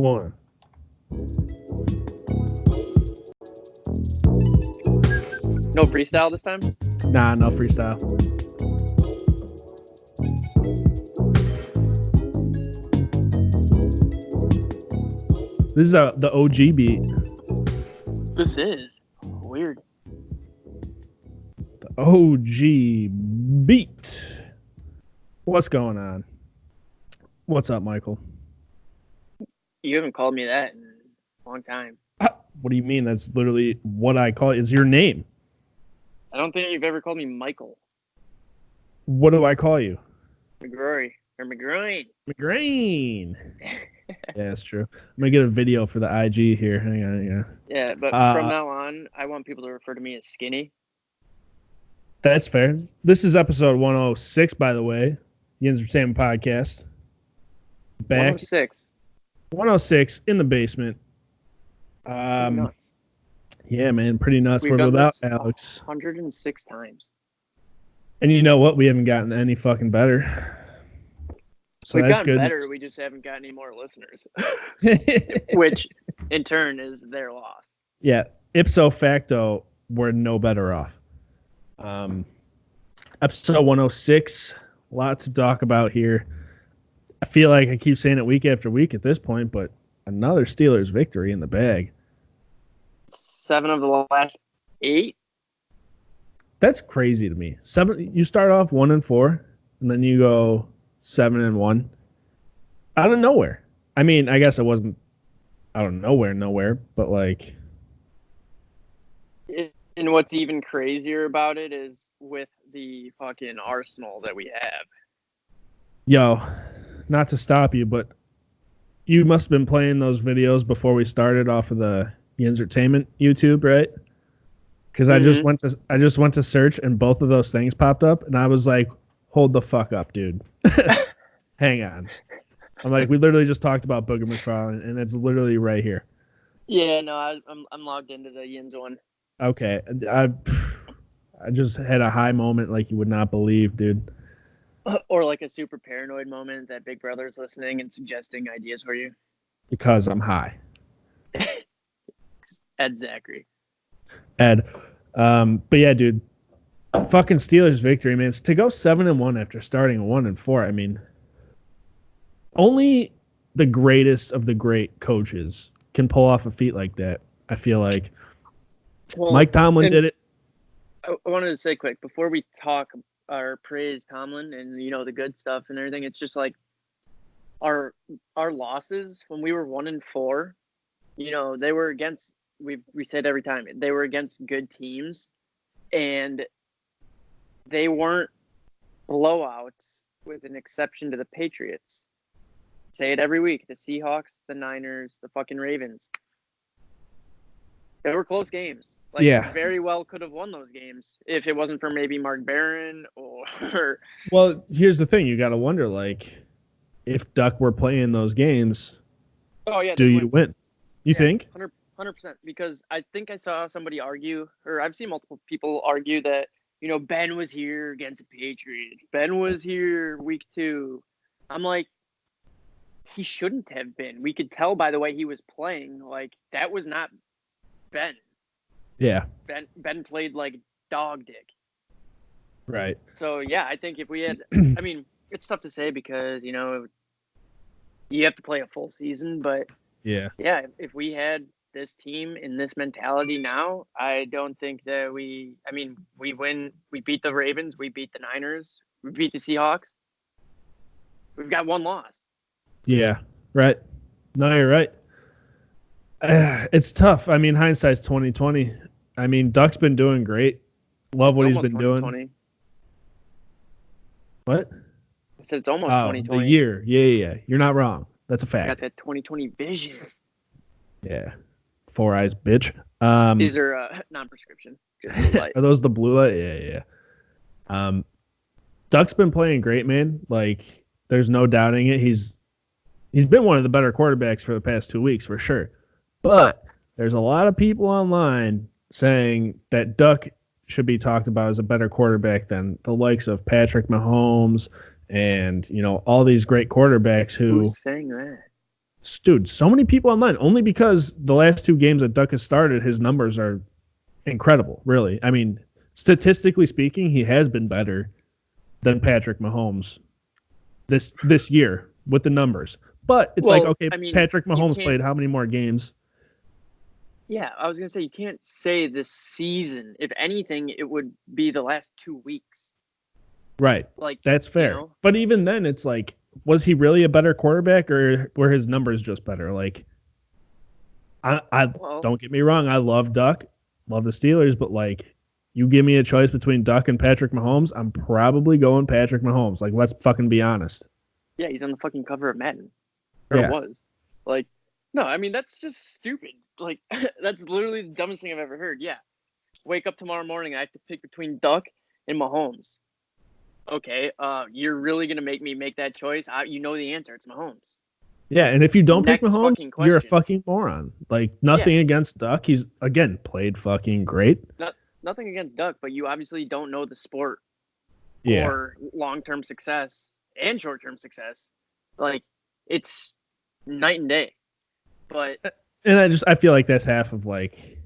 One. No freestyle this time? Nah, no freestyle. This is the OG beat. This is weird. The OG beat. What's going on? What's up, Michael? You haven't called me that in a long time. What do you mean? That's literally what I call it. It's your name. I don't think you've ever called me Michael. What do I call you? McGrory or McGroin. McGrain. Yeah, that's true. I'm going to get a video for the IG here. Hang on. Yeah, but from now on, I want people to refer to me as Skinny. That's fair. This is episode 106, by the way. Yinzertainment podcast. Back. 106. 106 in the basement. Nuts. Yeah, man, pretty nuts. We've We're done without this Alex. 106 times. And you know what? We haven't gotten any fucking better. So We've that's gotten good. better. We just haven't got any more listeners, which in turn is their loss. Yeah, ipso facto, we're no better off. Episode 106, a lot to talk about here. I feel like I keep saying it week after week at this point, but another Steelers victory in the bag. 7 of the last 8. That's crazy to me. 7. You start off 1-4, and then you go 7-1 out of nowhere. I mean, I guess it wasn't out of nowhere, but like. And what's even crazier about it is with the fucking arsenal that we have. Yo, not to stop you, but you must have been playing those videos before we started off of the Yinzertainment YouTube, right? Because I just went to search and both of those things popped up, and I was like, "Hold the fuck up, dude! Hang on." I'm like, we literally just talked about Booger McFarland, and it's literally right here. Yeah, no, I'm logged into the Yinz one. Okay, I just had a high moment like you would not believe, dude. Or like a super paranoid moment that Big Brother's listening and suggesting ideas for you. Because I'm high. Ed Zachary. Ed. But yeah, dude. Fucking Steelers victory, man. To go 7-1 after starting 1-4, I mean, only the greatest of the great coaches can pull off a feat like that. I feel like Mike Tomlin did it. I wanted to say quick before we talk or praise Tomlin and the good stuff and everything. It's just like our losses when we were 1-4. They were against. We said every time they were against good teams, and they weren't blowouts, with an exception to the Patriots. Say it every week: the Seahawks, the Niners, the fucking Ravens. They were close games. Like, yeah. Very well could have won those games if it wasn't for maybe Mark Barron or. Well, here's the thing: you got to wonder, like, if Duck were playing those games. Oh yeah. Do you win? You think? 100%, because I think I saw somebody argue, or I've seen multiple people argue that, Ben was here against the Patriots. Ben was here week 2. I'm like, he shouldn't have been. We could tell by the way he was playing. Like, that was not Ben. Yeah. Ben played like dog dick. Right. So, yeah, I think if we had, I mean, it's tough to say because, you have to play a full season, but yeah, if we had this team in this mentality now, I don't think that we win. We beat the Ravens. We beat the Niners. We beat the Seahawks. We've got 1 loss. Yeah, right. No, you're right. It's tough. I mean, hindsight's 2020. I mean, Duck's been doing great. Love what he's been doing. What? I said it's almost 2020. The year. Yeah. You're not wrong. That's a fact. I got that 2020 vision. Yeah. 4 eyes, bitch. These are non-prescription. Just blue light. Are those the blue light? Yeah. Duck's been playing great, man. Like, there's no doubting it. He's been one of the better quarterbacks for the past 2 weeks, for sure. But there's a lot of people online saying that Duck should be talked about as a better quarterback than the likes of Patrick Mahomes and, all these great quarterbacks who. Who's saying that? Dude, so many people online, only because the last 2 games that Duck has started, his numbers are incredible, really. I mean, statistically speaking, he has been better than Patrick Mahomes this year with the numbers. But it's like, okay, I mean, Patrick Mahomes played how many more games? Yeah, I was going to say, you can't say this season. If anything, it would be the last 2 weeks. Right. Like, that's fair. You know? But even then, it's like, was he really a better quarterback, or were his numbers just better? Like, don't get me wrong, I love Duck, love the Steelers, but like, you give me a choice between Duck and Patrick Mahomes, I'm probably going Patrick Mahomes. Like, let's fucking be honest. Yeah, he's on the fucking cover of Madden. Or it was. Like, no, I mean, that's just stupid. Like, that's literally the dumbest thing I've ever heard. Yeah. Wake up tomorrow morning, I have to pick between Duck and Mahomes. Okay, you're really going to make me make that choice? You know the answer. It's Mahomes. Yeah, and if you don't pick Mahomes, you're a fucking moron. Like, nothing against Duck. He's, again, played fucking great. Nothing against Duck, but you obviously don't know the sport or long-term success and short-term success. Like, it's night and day. But and I feel like that's half of, like,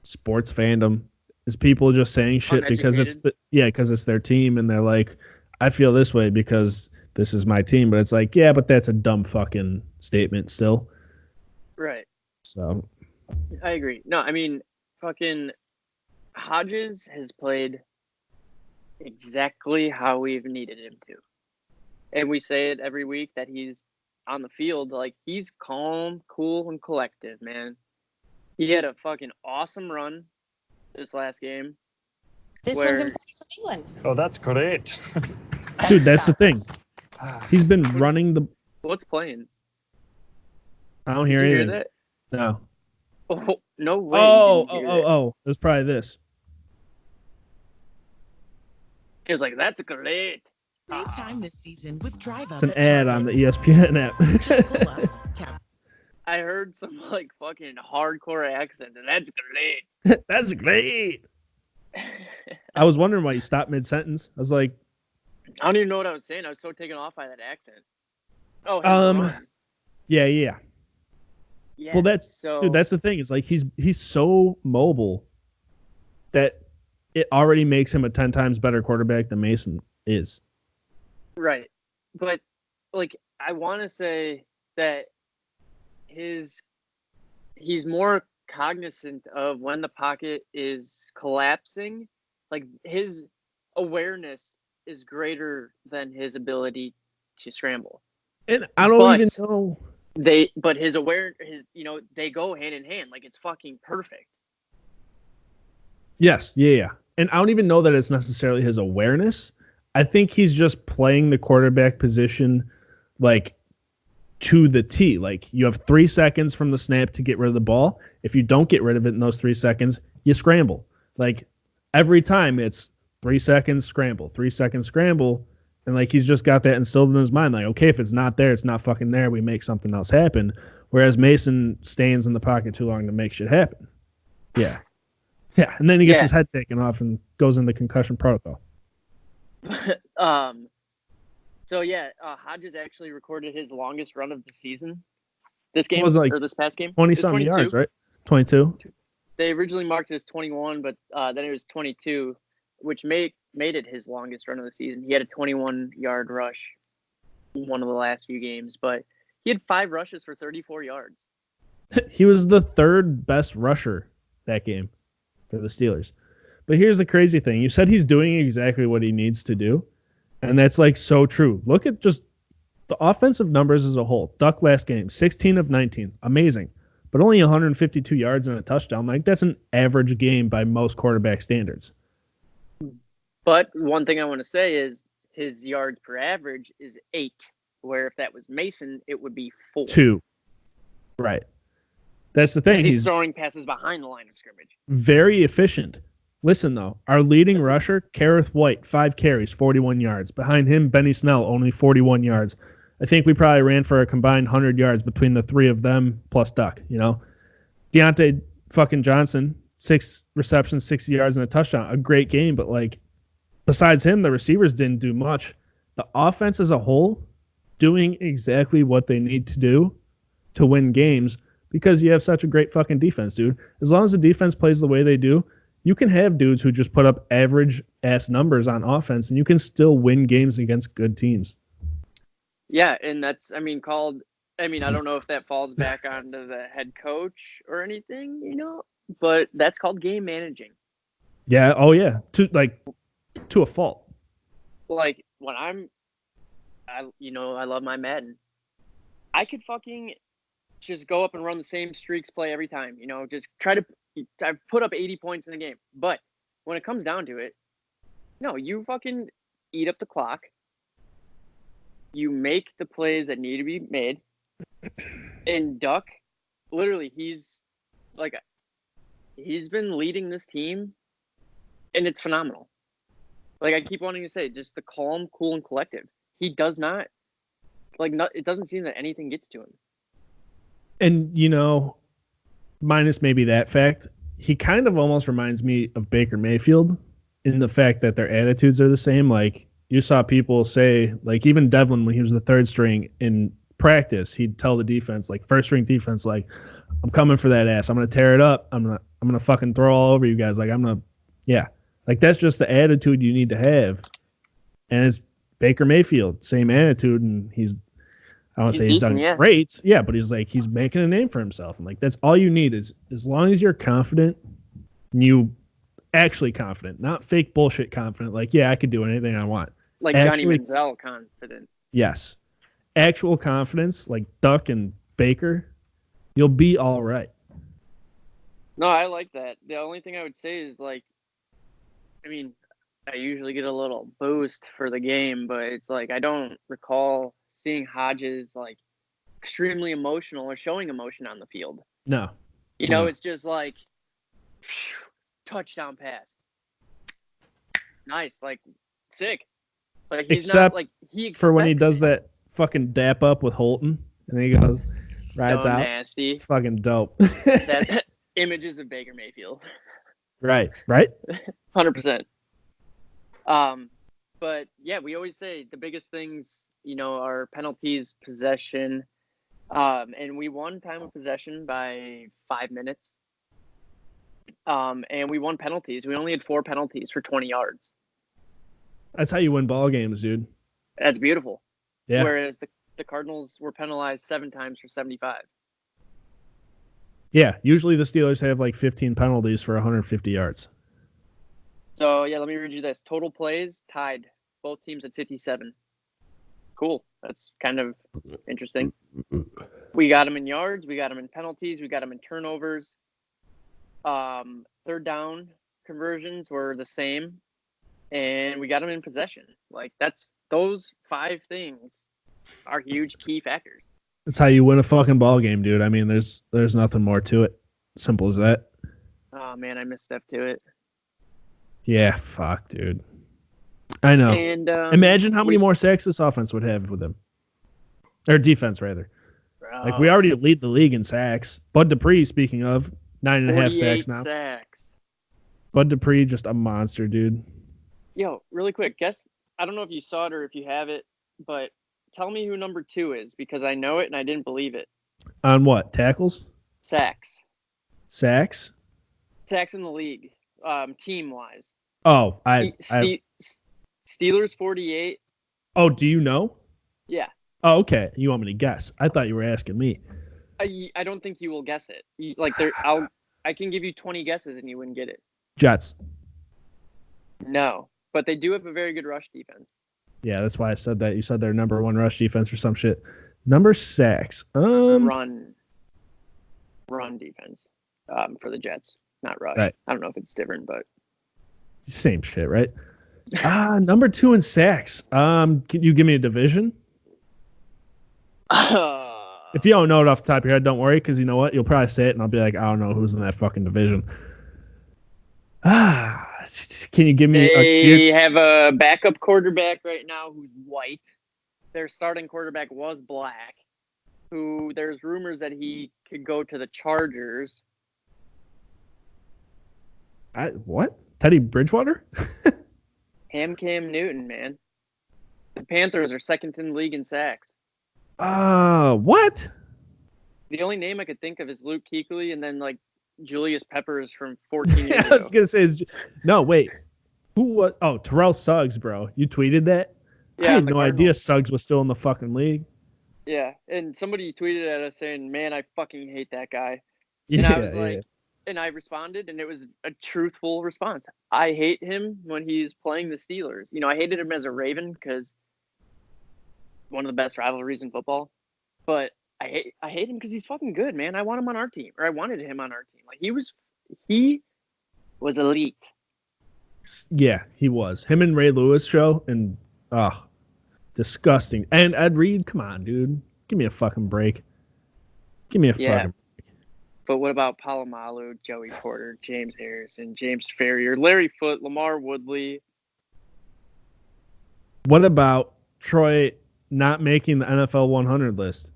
sports fandom. Is people just saying shit because it's their team, and they're like, I feel this way because this is my team, but it's like, yeah, but that's a dumb fucking statement still. Right. So I agree. No, I mean, fucking Hodges has played exactly how we've needed him to. And we say it every week that he's on the field, like, he's calm, cool, and collective, man. He had a fucking awesome run this last game. This one's important for England. Oh, that's great. Dude, that's the thing. He's been running the... What's playing? I don't hear anything. Did you hear that? No. Oh, no way. Oh. It was probably this. It was like, that's great. Same time this season with Drive Up. It's an ad on the ESPN app. I heard some, like, fucking hardcore accent, and that's great. That's great. I was wondering why you stopped mid-sentence. I was like... I don't even know what I was saying. I was so taken off by that accent. Oh, yeah. Well, dude, that's the thing. It's like he's so mobile that it already makes him a 10 times better quarterback than Mason is. Right. But, like, I want to say that he's more cognizant of when the pocket is collapsing. Like, his awareness is greater than his ability to scramble. And I don't even know. But his they go hand in hand. Like, it's fucking perfect. Yes. Yeah. And I don't even know that it's necessarily his awareness. I think he's just playing the quarterback position, like, to the T. Like, you have 3 seconds from the snap to get rid of the ball. If you don't get rid of it in those 3 seconds, you scramble. Like, every time it's 3 seconds, scramble, 3 seconds, scramble. And, like, he's just got that instilled in his mind. Like, okay, if it's not there, it's not fucking there. We make something else happen. Whereas Mason stands in the pocket too long to make shit happen. Yeah. Yeah. And then he gets his head taken off and goes into concussion protocol. Hodges actually recorded his longest run of the season. This game, or this past game? 20-something yards, right? 22. They originally marked it as 21, but then it was 22, which made it his longest run of the season. He had a 21-yard rush in one of the last few games, but he had 5 rushes for 34 yards. He was the 3rd best rusher that game for the Steelers. But here's the crazy thing. You said he's doing exactly what he needs to do, and that's, like, so true. Look at just the offensive numbers as a whole. Duck last game, 16 of 19. Amazing. But only 152 yards and a touchdown. Like, that's an average game by most quarterback standards. But one thing I want to say is his yards per average is 8, where if that was Mason, it would be 4. 2. Right. That's the thing. He's throwing passes behind the line of scrimmage. Very efficient. Listen, though, our leading rusher, Kareth White, 5 carries, 41 yards. Behind him, Benny Snell, only 41 yards. I think we probably ran for a combined 100 yards between the 3 of them plus Duck, you know? Deontay fucking Johnson, 6 receptions, 60 yards, and a touchdown. A great game, but, like, besides him, the receivers didn't do much. The offense as a whole doing exactly what they need to do to win games because you have such a great fucking defense, dude. As long as the defense plays the way they do, you can have dudes who just put up average-ass numbers on offense, and you can still win games against good teams. Yeah, and that's, I don't know if that falls back onto the head coach or anything, but that's called game managing. Yeah, oh yeah, to a fault. Like, when I love my Madden. I could fucking just go up and run the same streaks play every time, just try to put up 80 points in a game. But when it comes down to it, no, you fucking eat up the clock. You make the plays that need to be made. And Duck, literally, he's been leading this team, and it's phenomenal. Like, I keep wanting to say, just the calm, cool, and collective. He does not, it doesn't seem that anything gets to him. And, minus maybe that fact, he kind of almost reminds me of Baker Mayfield in the fact that their attitudes are the same. Like, you saw people say, like, even Devlin, when he was the third string in practice, he'd tell the defense, like, first string defense, like, I'm coming for that ass. I'm going to tear it up. I'm going to fucking throw all over you guys. Like, Like, that's just the attitude you need to have. And it's Baker Mayfield, same attitude, and I don't say he's done great. Yeah, but he's making a name for himself. And, like, that's all you need is as long as you're confident, and you actually confident, not fake bullshit confident, like, yeah, I could do anything I want. Like actually, Johnny Manziel confident. Yes. Actual confidence, like Duck and Baker, you'll be all right. No, I like that. The only thing I would say is, like, I usually get a little boost for the game, but it's like I don't recall seeing Hodges, like, extremely emotional or showing emotion on the field. No. It's just like, touchdown pass. Nice, like, sick. Like, he's Except not, like, he for when he does that fucking dap up with Holton, and he goes, rides so out. Nasty. It's fucking dope. That images of Baker Mayfield. Right. 100%. But yeah, we always say the biggest things, are penalties, possession, and we won time of possession by 5 minutes. And we won penalties. We only had 4 penalties for 20 yards. That's how you win ball games, dude. That's beautiful. Yeah. Whereas the Cardinals were penalized 7 times for 75. Yeah, usually the Steelers have like 15 penalties for 150 yards. So, yeah, let me read you this. Total plays, tied. Both teams at 57. Cool. That's kind of interesting. We got them in yards. We got them in penalties. We got them in turnovers. Third down conversions were the same. And we got them in possession. Like, those 5 things are huge key factors. That's how you win a fucking ball game, dude. I mean, there's nothing more to it. Simple as that. Oh, man, I missed Steph to it. Yeah, fuck, dude. I know. And imagine how many more sacks this offense would have with him. Or defense, rather. Like, we already lead the league in sacks. Bud Dupree, speaking of, 9.5 sacks now. Sacks. Bud Dupree, just a monster, dude. Yo, really quick, guess. I don't know if you saw it or if you have it, but tell me who number 2 is, because I know it and I didn't believe it. On what? Tackles? Sacks. Sacks? Sacks in the league, team-wise. Oh, Steelers 48. Oh, do you know? Yeah. Oh, okay. You want me to guess? I thought you were asking me. I don't think you will guess it. I can give you 20 guesses and you wouldn't get it. Jets. No, but they do have a very good rush defense. Yeah, that's why I said that. You said their number 1 rush defense or some shit. Number sacks. Run defense for the Jets, not rush. Right. I don't know if it's different, but same shit, right? Number 2 in sacks. Can you give me a division? If you don't know it off the top of your head, don't worry, because you know what? You'll probably say it, and I'll be like, I don't know who's in that fucking division. Can you give me? They have a backup quarterback right now who's white. Their starting quarterback was black. Who there's rumors that he could go to the Chargers. What? Teddy Bridgewater? Cam Newton, man. The Panthers are second in the league in sacks. What? The only name I could think of is Luke Kuechly, and then like Julius Peppers from 14 years I was ago. gonna say, no, wait. Who was? Oh, Terrell Suggs, bro. You tweeted that? I Yeah, had on the no idea Cardinals. Suggs was still in the fucking league. Yeah, and somebody tweeted at us saying, "Man, I fucking hate that guy," and I was Yeah. like, and I responded, and it was a truthful response. I hate him when he's playing the Steelers. I hated him as a Raven because one of the best rivalries in football. But I hate him because he's fucking good, man. I want him on our team, or I wanted him on our team. Like he was elite. Yeah, he was. Him and Ray Lewis show, and disgusting. And Ed Reed, come on, dude. Give me a fucking break. Give me a Yeah. fucking But what about Palomalu, Joey Porter, James Harrison, James Ferrier, Larry Foote, Lamar Woodley? What about Troy not making the NFL 100 list?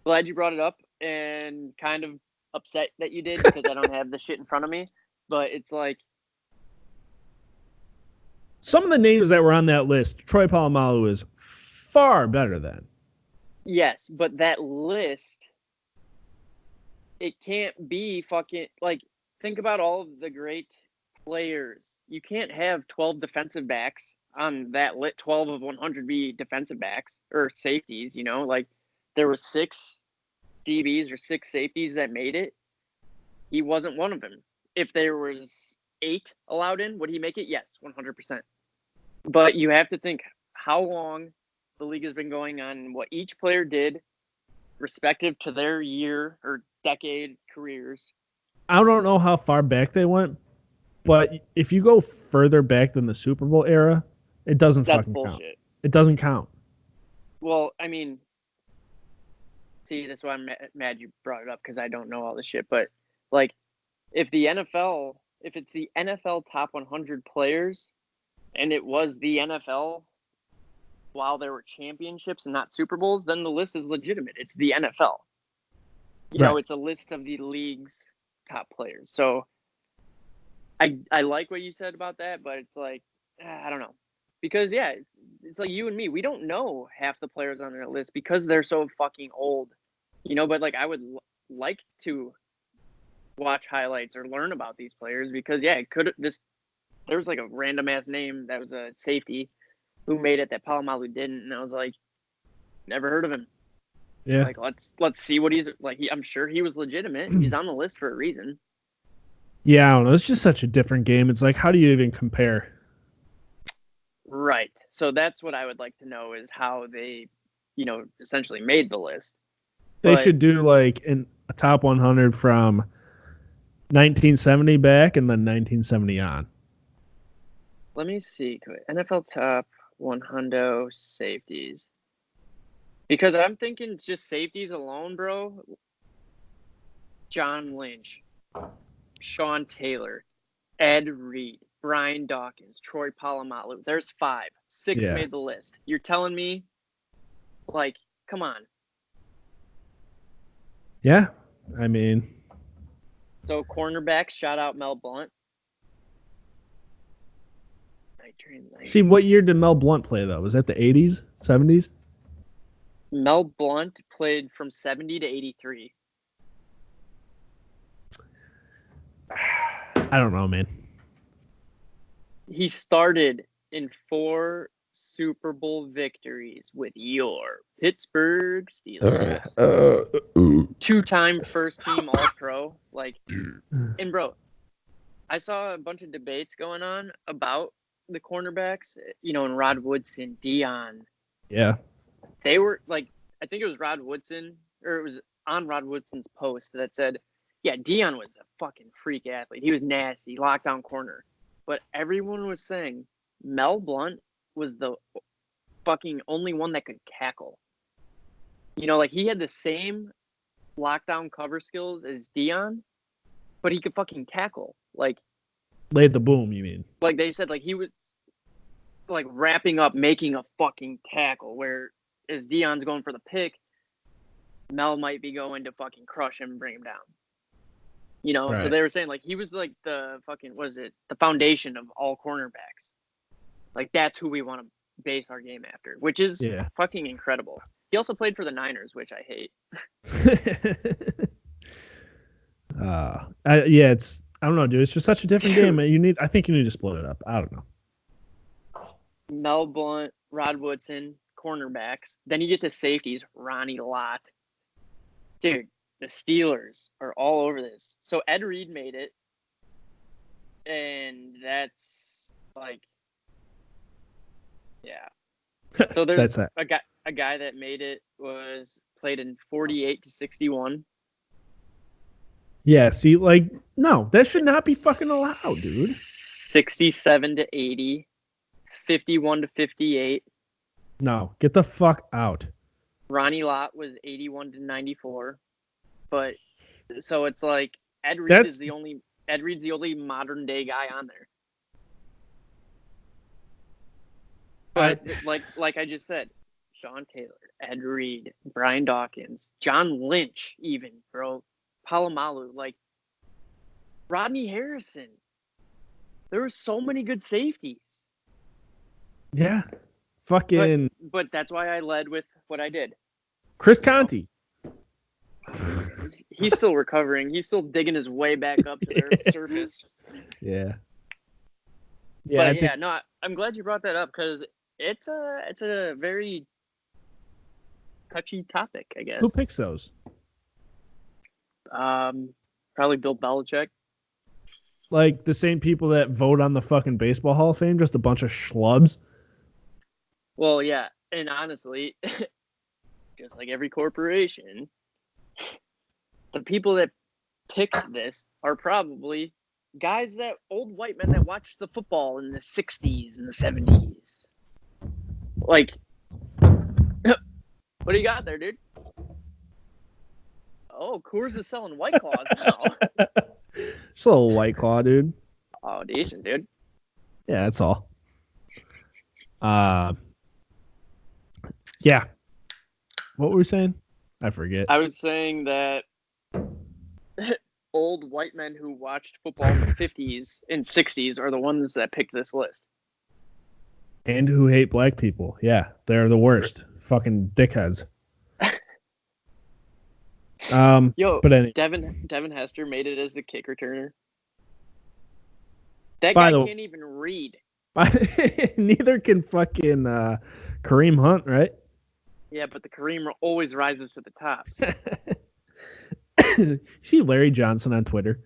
Glad you brought it up, and kind of upset that you did because I don't have the shit in front of me. But it's like, Some of the names that were on that list, Troy Polamalu is far better than. yes, but that list, it can't be fucking like, think about all of the great players. You can't have 12 defensive backs on that lit 12 of 100 be defensive backs or safeties, like there were 6 DBs or 6 safeties that made it. He wasn't one of them. If there was 8 allowed in, would he make it? Yes, 100%. But you have to think how long the league has been going on, what each player did respective to their year or decade careers. I don't know how far back they went, but if you go further back than the Super Bowl era, it doesn't That's fucking count. bullshit. It doesn't count. Well, I mean, see, that's why I'm mad you brought it up because I don't know all this shit. But like, if it's the NFL top 100 players, and it was the NFL while there were championships and not Super Bowls, then the list is legitimate. It's the NFL. It's a list of the league's top players. So I like what you said about that, but it's like, I don't know. Because, yeah, it's like you and me. We don't know half the players on their list because they're so fucking old. But like I would like to watch highlights or learn about these players because, yeah, there was like a random ass name that was a safety who made it that Palomalu didn't, and I was like, never heard of him. Yeah. Like let's see what he's like. I'm sure he was legitimate. He's on the list for a reason. Yeah, I don't know. It's just such a different game. It's like, how do you even compare? Right. So that's what I would like to know is how they, essentially made the list. They should do like a top 100 from 1970 back and then 1970 on. Let me see. NFL top 100 safeties. Because I'm thinking just safeties alone, bro. John Lynch, Sean Taylor, Ed Reed, Brian Dawkins, Troy Polamalu. There's 5. 6 made the list. You're telling me, like, come on. Yeah, I mean. So cornerbacks, shout out Mel Blount. See, what year did Mel Blount play, though? Was that the 80s, 70s? Mel Blount played from 70 to 83. I don't know, man. He started in 4 Super Bowl victories with your Pittsburgh Steelers. 2-time first team All-Pro. Like, and bro, I saw a bunch of debates going on about the cornerbacks, and Rod Woodson, Dion. Yeah. They were like, I think it was Rod Woodson, or it was on Rod Woodson's post that said, yeah, Dion was a fucking freak athlete. He was nasty, lockdown corner. But everyone was saying Mel Blount was the fucking only one that could tackle. Like he had the same lockdown cover skills as Dion, but he could fucking tackle. Like, laid the boom, you mean? Like they said, like he was like wrapping up, making a fucking tackle, where as Dion's going for the pick, Mel might be going to fucking crush him and bring him down. Right. So they were saying like he was like the fucking, the foundation of all cornerbacks. Like that's who we want to base our game after, which is fucking incredible. He also played for the Niners, which I hate. It's I don't know, dude. It's just such a different game. I think you need to split it up. I don't know. Mel Blount, Rod Woodson, cornerbacks. Then you get to safeties, Ronnie Lott. Dude, the Steelers are all over this. So Ed Reed made it, and that's like, yeah. So there's a guy that made it played in 48 to 61. Yeah, see, like, no, that should not be fucking allowed, dude. 67 to 80, 51 to 58. No, get the fuck out. Ronnie Lott was 81 to 94. But so it's like Ed Reed's the only modern day guy on there. But like I just said, Sean Taylor, Ed Reed, Brian Dawkins, John Lynch, even, bro. Palomalu, like Rodney Harrison. There were so many good safeties. Yeah. Fucking. But that's why I led with what I did. Chris Conti. He's still recovering. He's still digging his way back up to the surface. Yeah. Yeah. No, I'm glad you brought that up because it's a very touchy topic, I guess. Who picks those? Probably Bill Belichick. Like the same people that vote on the fucking Baseball Hall of Fame, just a bunch of schlubs. Well, yeah, and honestly, just like every corporation, the people that picked this are probably guys old white men that watched the football in the 60s and the 70s. Like, what do you got there, dude? Oh, Coors is selling White Claws now. Just a little White Claw, dude. Oh, decent, dude. Yeah, that's all. Yeah. What were we saying? I forget. I was saying that old white men who watched football in the 50s and 60s are the ones that picked this list. And who hate black people. Yeah, they're the worst. Fucking dickheads. But anyway. Devin Hester made it as the kick returner. That guy can't even read. Neither can fucking Kareem Hunt, right? Yeah, but the Kareem always rises to the top. You see Larry Johnson on Twitter?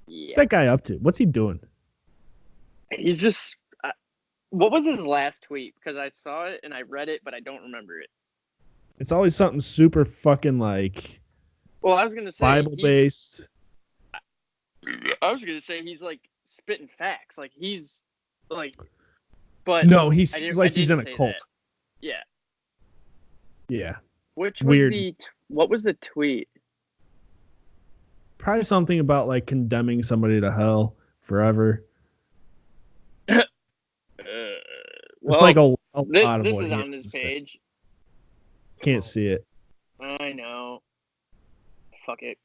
Yeah. What's that guy up to? What's he doing? He's just... what was his last tweet? Because I saw it and I read it, but I don't remember it. It's always something super fucking like... Well, I was going to say... Bible-based. I was going to say he's like spitting facts. Like he's like... But no, he seems like he's in a cult. That. Yeah. Yeah. Which Weird. Was what was the tweet? Probably something about like condemning somebody to hell forever. Well, it's like a lot of this what is he on his page. Can't see it. I know. Fuck it.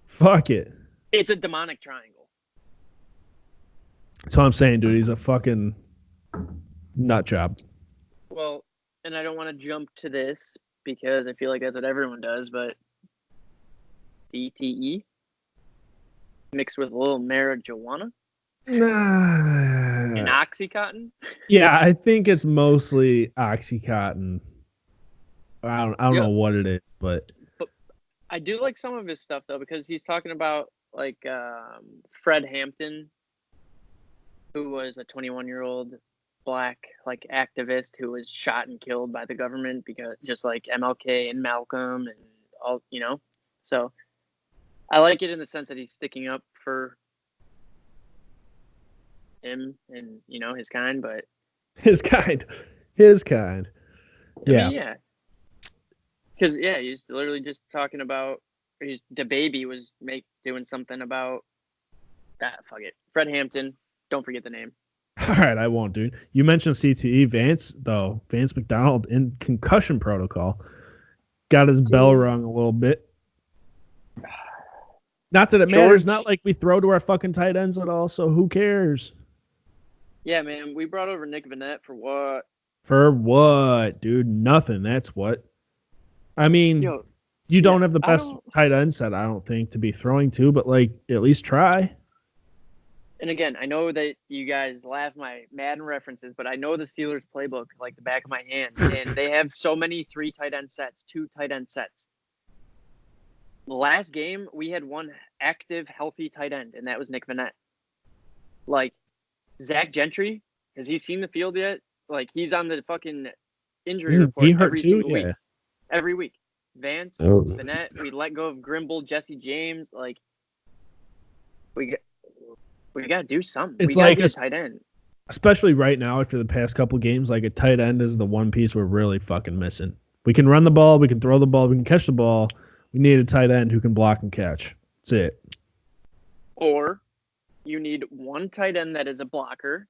Fuck it. It's a demonic triangle. That's what I'm saying, dude. He's a fucking nut job. Well, and I don't want to jump to this because I feel like that's what everyone does, but DTE mixed with a little marijuana and Oxycontin. Yeah, I think it's mostly Oxycontin. I don't know what it is, but I do like some of his stuff though because he's talking about like Fred Hampton, who was a 21-year-old black like activist who was shot and killed by the government because just like MLK and Malcolm and all, you know. So I like it in the sense that he's sticking up for him and, you know, his kind, but his kind. I mean, yeah. Because he's literally just talking about the baby was doing something about that. Fuck it, Fred Hampton. Don't forget the name. All right, I won't, dude. You mentioned CTE. Vance McDonald in concussion protocol got his bell rung a little bit. Not that it matters. Not like we throw to our fucking tight ends at all. So who cares? Yeah, man. We brought over Nick Vanette for what? For what, dude? Nothing. That's what. I mean, you don't have the best tight end set, I don't think, to be throwing to, but like at least try. And again, I know that you guys laugh my Madden references, but I know the Steelers playbook like the back of my hand, and they have so many 3 tight end sets, 2 tight end sets. The last game, we had one active, healthy tight end, and that was Nick Vannett. Like, Zach Gentry, has he seen the field yet? Like, he's on the fucking injury report every single week. Every week. Vance, Vannett, we let go of Grimble, Jesse James. Like, we got to do something. It's we like a tight end. Especially right now after the past couple games, like a tight end is the one piece we're really fucking missing. We can run the ball, we can throw the ball, we can catch the ball. We need a tight end who can block and catch. That's it. Or you need one tight end that is a blocker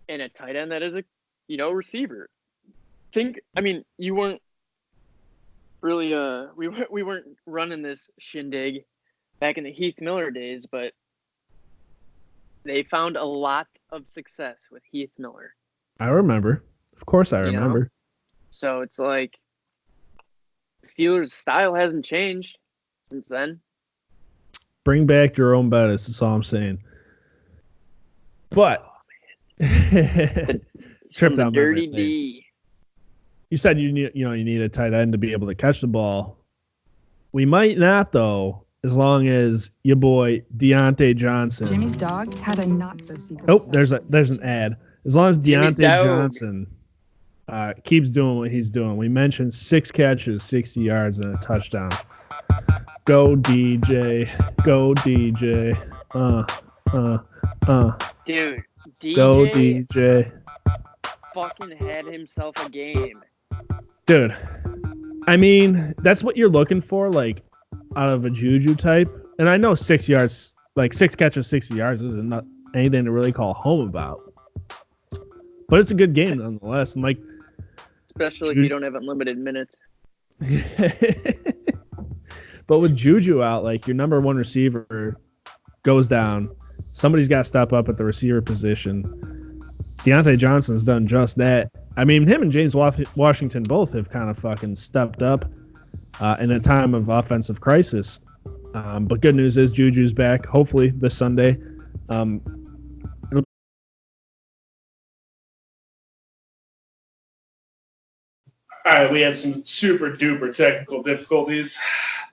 and a tight end that is a, receiver. You weren't really we weren't running this shindig back in the Heath Miller days, but they found a lot of success with Heath Miller. I remember. Of course I remember. So it's like Steelers' style hasn't changed since then. Bring back Jerome Bettis, that's all I'm saying. But trip down dirty D. You said you need a tight end to be able to catch the ball. We might not though, as long as your boy Deontay Johnson. Jimmy's dog had a not so secret. Oh, there's an ad. As long as Deontay Johnson keeps doing what he's doing. We mentioned 6 catches, 60 yards, and a touchdown. Go DJ. Go DJ. Dude, DJ. Go DJ. Fucking had himself a game. Dude, I mean, that's what you're looking for, like, out of a Juju type. And I know 6 yards, like 6 catches, 60 yards isn't not anything to really call home about. But it's a good game nonetheless. And like, especially if you don't have unlimited minutes. But with Juju out, like your number one receiver goes down. Somebody's got to step up at the receiver position. Deontay Johnson's done just that. I mean, him and James Washington both have kind of fucking stepped up in a time of offensive crisis. But good news is Juju's back, hopefully this Sunday. All right, we had some super duper technical difficulties.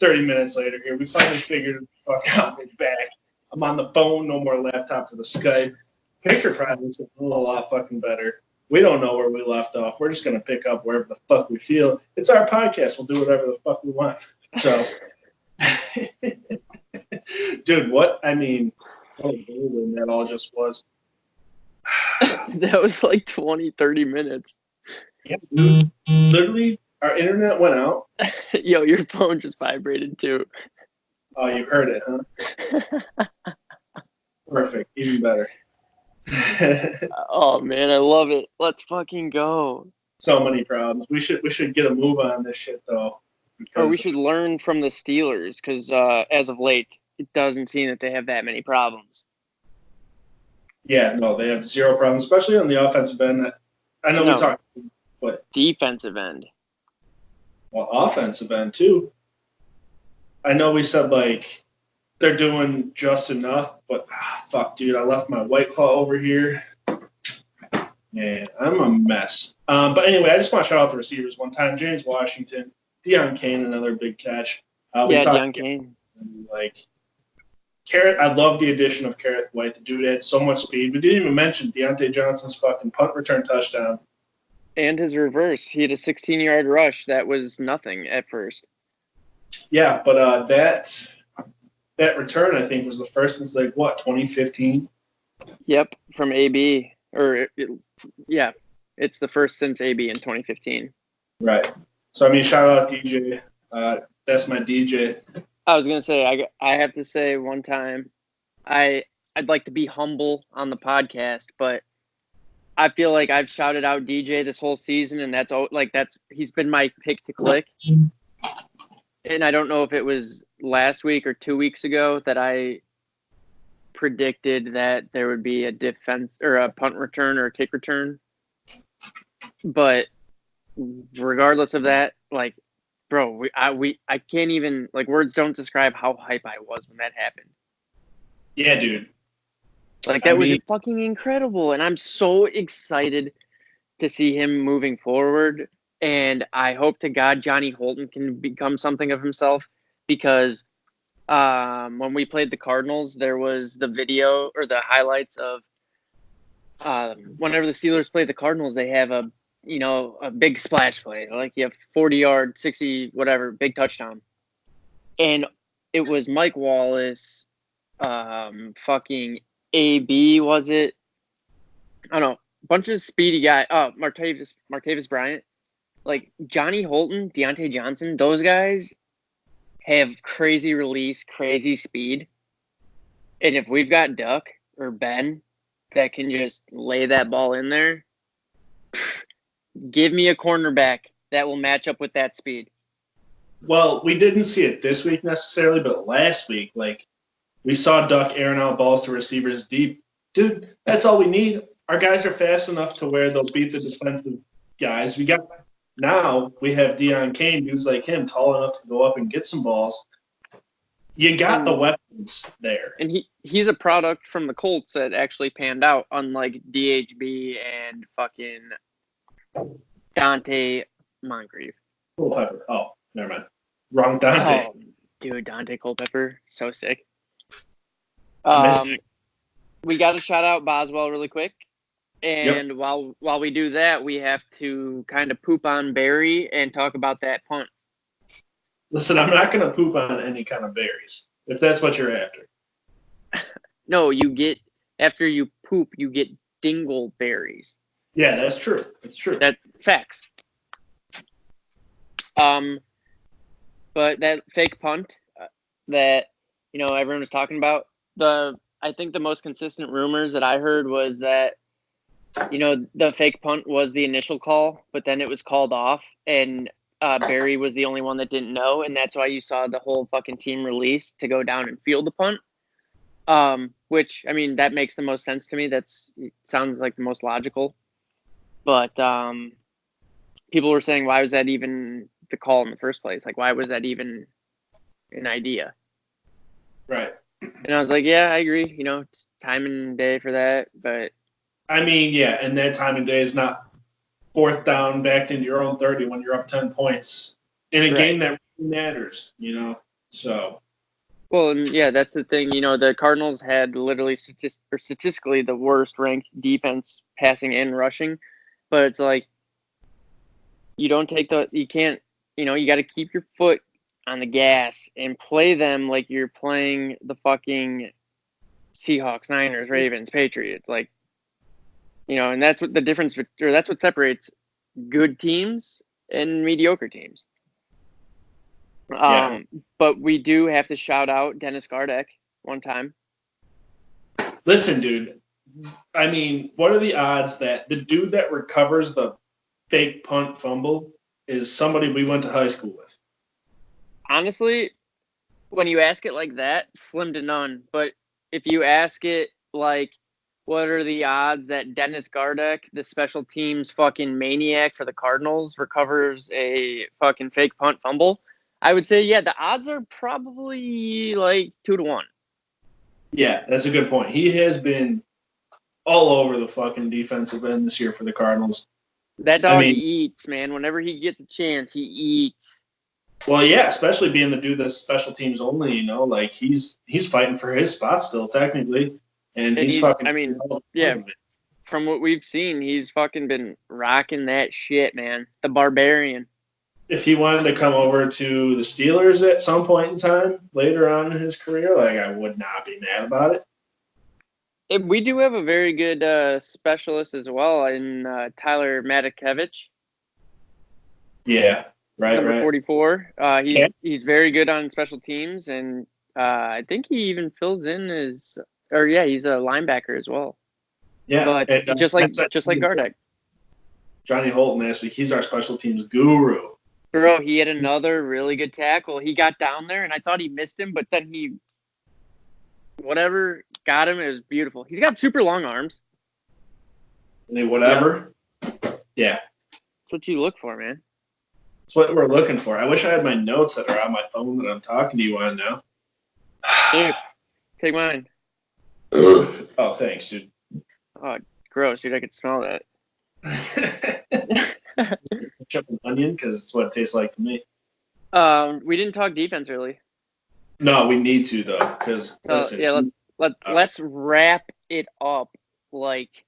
30 minutes later here, we finally figured the fuck out. We're back. I'm on the phone, no more laptop for the Skype. Picture probably looks a lot fucking better. We don't know where we left off. We're just going to pick up wherever the fuck we feel. It's our podcast. We'll do whatever the fuck we want. So, dude, what? I mean, what a whirlwind that all just was. That was like 20, 30 minutes. Yeah, dude. Literally, our internet went out. Yo, your phone just vibrated too. Oh, you heard it, huh? Perfect. Even better. Oh man, I love it. Let's fucking go. So many problems. We should get a move on this shit though. Or we should learn from the Steelers because as of late, it doesn't seem that they have that many problems. Yeah, no, they have zero problems, especially on the offensive end. I know we talked, but defensive end. Well, offensive end too. I know we said like they're doing just enough, but fuck, dude, I left my White Claw over here. Man, I'm a mess. But anyway, I just want to shout out the receivers one time. James Washington, Deion Kane, another big catch. Deion Kane. Like, I love the addition of Kareth White. The dude had so much speed. We didn't even mention Deontay Johnson's fucking punt return touchdown. And his reverse. He had a 16-yard rush. That was nothing at first. Yeah, but that return, I think, was the first since, 2015? Yep, from AB. It's the first since AB in 2015. Right. So, I mean, shout out DJ. That's my DJ. I was going to say, I have to say one time, I'd like to be humble on the podcast, but I feel like I've shouted out DJ this whole season, and he's been my pick to click. And I don't know if it was last week or 2 weeks ago that I predicted that there would be a defense or a punt return or a kick return. But regardless of that, like, bro, I can't even, like, words don't describe how hype I was when that happened. Yeah, dude. Like, that was fucking incredible, and I'm so excited to see him moving forward. And I hope to God Johnny Holton can become something of himself, because when we played the Cardinals, there was the video or the highlights of whenever the Steelers play the Cardinals, they have a big splash play, like you have 40-yard, 60, whatever, big touchdown, and it was Mike Wallace, fucking AB, was it? I don't know, bunch of speedy guy. Oh, Martavis Bryant, like Johnny Holton, Deontay Johnson, those guys have crazy release, crazy speed. And if we've got Duck or Ben that can just lay that ball in there, give me a cornerback that will match up with that speed. Well, we didn't see it this week necessarily, but last week, like, we saw Duck airing out balls to receivers deep. Dude, that's all we need. Our guys are fast enough to where they'll beat the defensive guys. We have Deion Kane, dudes like him, tall enough to go up and get some balls. You got the weapons there. And he's a product from the Colts that actually panned out, unlike DHB and fucking Dante Moncrief. Culpepper. Oh, never mind. Wrong Dante. Oh, dude, Dante Culpepper. So sick. We got to shout out Boswell really quick. And yep. while we do that, we have to kind of poop on Barry and talk about that punt. Listen, I'm not going to poop on any kind of berries, if that's what you're after. No, after you poop, you get dingleberries. Yeah, that's true. That's true. That's facts. But that fake punt that, everyone was talking about, I think the most consistent rumors that I heard was that, the fake punt was the initial call, but then it was called off, and Barry was the only one that didn't know, and that's why you saw the whole fucking team release to go down and field the punt. Which, I mean, that makes the most sense to me. Sounds like the most logical. But people were saying, why was that even the call in the first place? Like, why was that even an idea? Right. And I was like, yeah, I agree. It's time and day for that. But I mean, yeah, and that time and day is not fourth down backed into your own 30 when you're up 10 points in a game that really matters, so. Well, and yeah, that's the thing. The Cardinals had literally statistically the worst ranked defense passing and rushing, but it's like you can't, you got to keep your foot on the gas and play them like you're playing the fucking Seahawks, Niners, Ravens, Patriots. Like, and that's what the difference, or that's what separates good teams and mediocre teams. Yeah. But we do have to shout out Dennis Gardeck one time. Listen, dude. I mean, what are the odds that the dude that recovers the fake punt fumble is somebody we went to high school with? Honestly, when you ask it like that, slim to none. But if you ask it like, what are the odds that Dennis Gardeck, the special teams fucking maniac for the Cardinals, recovers a fucking fake punt fumble? I would say, yeah, the odds are probably like 2-1. Yeah, that's a good point. He has been all over the fucking defensive end this year for the Cardinals. That dog eats, man. Whenever he gets a chance, he eats. Well, yeah, especially being the dude that's special teams only, like he's fighting for his spot still technically, and he's fucking. I mean, yeah. From what we've seen, he's fucking been rocking that shit, man. The Barbarian. If he wanted to come over to the Steelers at some point in time later on in his career, like, I would not be mad about it. We do have a very good specialist as well in Tyler Matakevich. Yeah, right. Number 44. He's very good on special teams, and I think he even fills in he's a linebacker as well. Yeah, but just like Gardeck. Johnny Holton last week, he's our special teams guru. Bro, he had another really good tackle. He got down there, and I thought he missed him, but then he got him. It was beautiful. He's got super long arms. Whatever. Yeah. That's what you look for, man. That's what we're looking for. I wish I had my notes that are on my phone that I'm talking to you on now. Here, take mine. Oh, thanks, dude. Oh, gross, dude. I could smell that. Chip an onion because it's what it tastes like to me. We didn't talk defense really. No, we need to though, because let's wrap it up like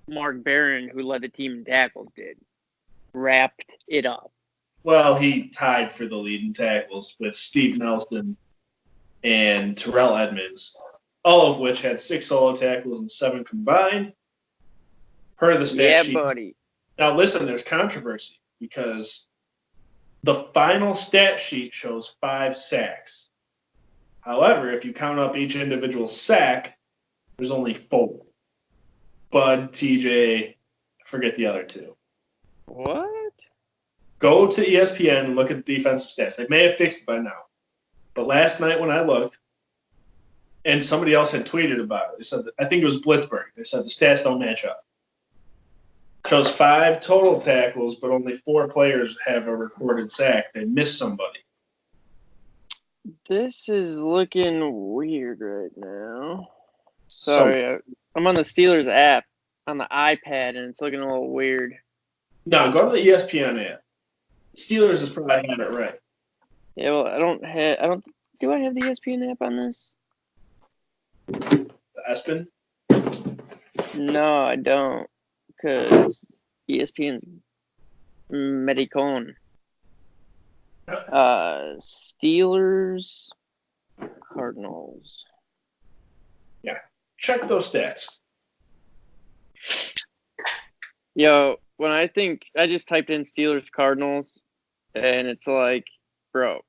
Mark Barron, who led the team in tackles, did. Wrapped it up. Well, he tied for the lead in tackles with Steve Nelson and Terrell Edmonds, all of which had 6 solo tackles and 7 combined. Per the stat sheet. Buddy. Now, listen, there's controversy because the final stat sheet shows 5 sacks. However, if you count up each individual sack, there's only 4. Bud, TJ, I forget the other 2. What? Go to ESPN and look at the defensive stats. They may have fixed it by now. But last night when I looked, and somebody else had tweeted about it, they said, I think it was Blitzburg. They said the stats don't match up. Shows 5 total tackles, but only 4 players have a recorded sack. They missed somebody. This is looking weird right now. Sorry, I'm on the Steelers app on the iPad, and it's looking a little weird. No, go to the ESPN app. Steelers has probably had it right. Yeah, well, do I have the ESPN app on this? The Espen? No, I don't. Because ESPN's Medicone. Steelers, Cardinals. Yeah, check those stats. Yo, when I just typed in Steelers, Cardinals, and it's like, bro,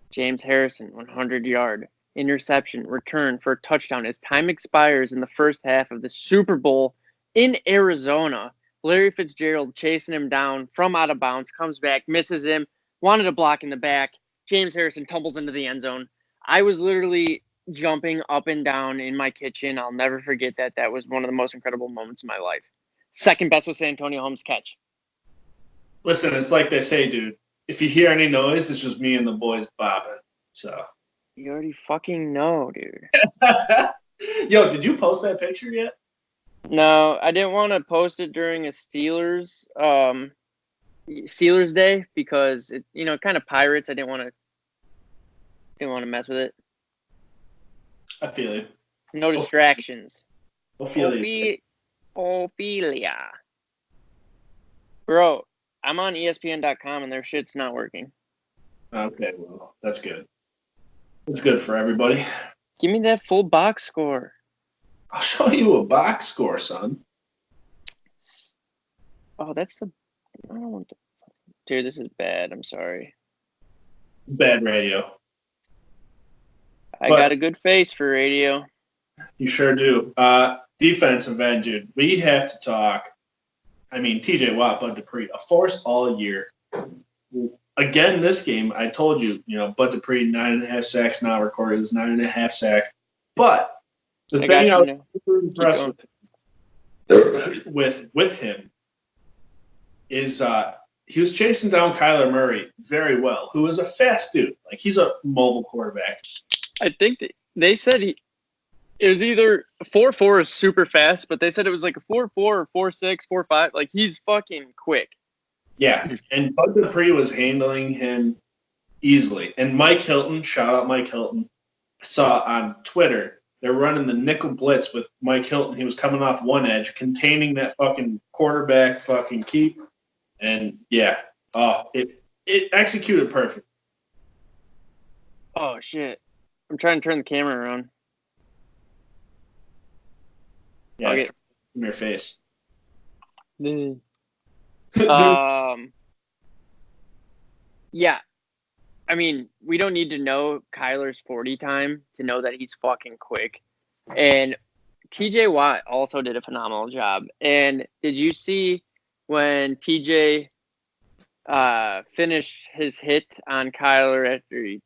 James Harrison, 100-yard interception, return for a touchdown as time expires in the first half of the Super Bowl in Arizona. Larry Fitzgerald chasing him down from out of bounds, comes back, misses him, wanted a block in the back. James Harrison tumbles into the end zone. I was literally jumping up and down in my kitchen. I'll never forget that. That was one of the most incredible moments of my life. Second best was Santonio Holmes' catch. Listen, it's like they say, dude. If you hear any noise, it's just me and the boys bopping. So. You already fucking know, dude. Yo, did you post that picture yet? No, I didn't want to post it during a Steelers Day because it, kind of Pirates. I didn't want to mess with it. I feel you. No distractions. Ophelia. Bro, I'm on ESPN.com and their shit's not working. Okay, well, that's good. It's good for everybody. Give me that full box score. I'll show you a box score, son. Oh, that's the... I don't want to... Dude, this is bad. I'm sorry. Bad radio. I got a good face for radio. You sure do. Defensive end, dude. We have to talk. I mean, TJ Watt, Bud Dupree, a force all year. Again, this game, I told you, Bud Dupree, 9.5 sacks now recorded. Is 9.5 sack. But the thing I was super impressed with him is he was chasing down Kyler Murray very well, who is a fast dude. Like, he's a mobile quarterback. I think they said it was either 4.4 is super fast, but they said it was like a 4.4 or 4.6, 4.5. Like, he's fucking quick. Yeah, and Bud Dupree was handling him easily. And Mike Hilton, shout out Mike Hilton, saw on Twitter they're running the nickel blitz with Mike Hilton. He was coming off one edge, containing that fucking quarterback fucking keep. And, yeah, it executed perfect. Oh, shit. I'm trying to turn the camera around. Yeah, okay. From your face. Yeah. I mean, we don't need to know Kyler's 40 time to know that he's fucking quick. And TJ Watt also did a phenomenal job. And did you see when TJ finished his hit on Kyler after he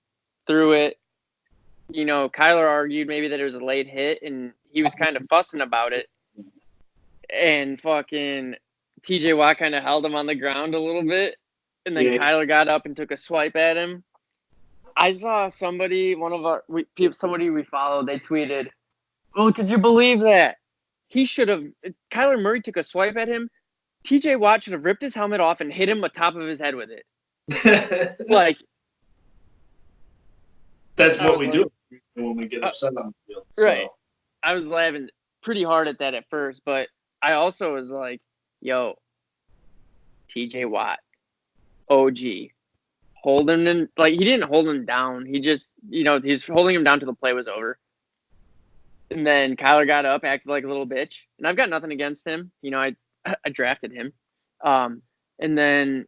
threw it? Kyler argued maybe that it was a late hit, and he was kind of fussing about it. And fucking TJ Watt kind of held him on the ground a little bit, and then Kyler got up and took a swipe at him. I saw somebody, somebody we follow, they tweeted, "Well, could you believe that? Kyler Murray took a swipe at him. TJ Watt should have ripped his helmet off and hit him on top of his head with it." Like, that's what we do when we get upset on the field. Right. So. I was laughing pretty hard at that at first, but I also was like, yo, TJ Watt, OG. Hold him in, like, he didn't hold him down. He just, he's holding him down till the play was over. And then Kyler got up, acted like a little bitch. And I've got nothing against him. I drafted him. And then,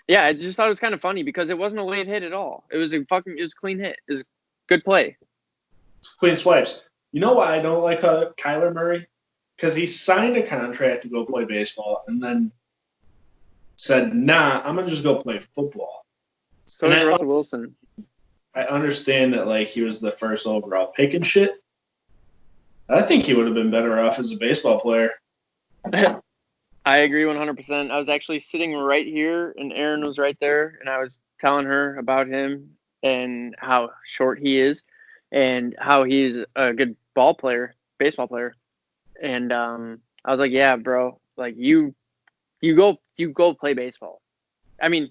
yeah, I just thought it was kind of funny because it wasn't a late hit at all. It was a clean hit. It was a good play. Clean swipes. You know why I don't like Kyler Murray? Because he signed a contract to go play baseball and then said, nah, I'm going to just go play football. So did Russell Wilson. I understand that, like, he was the first overall pick and shit. I think he would have been better off as a baseball player. I agree 100%. I was actually sitting right here, and Erin was right there, and I was telling her about him and how short he is and how he's a good baseball player. And I was like, yeah, bro, like, you go play baseball. I mean,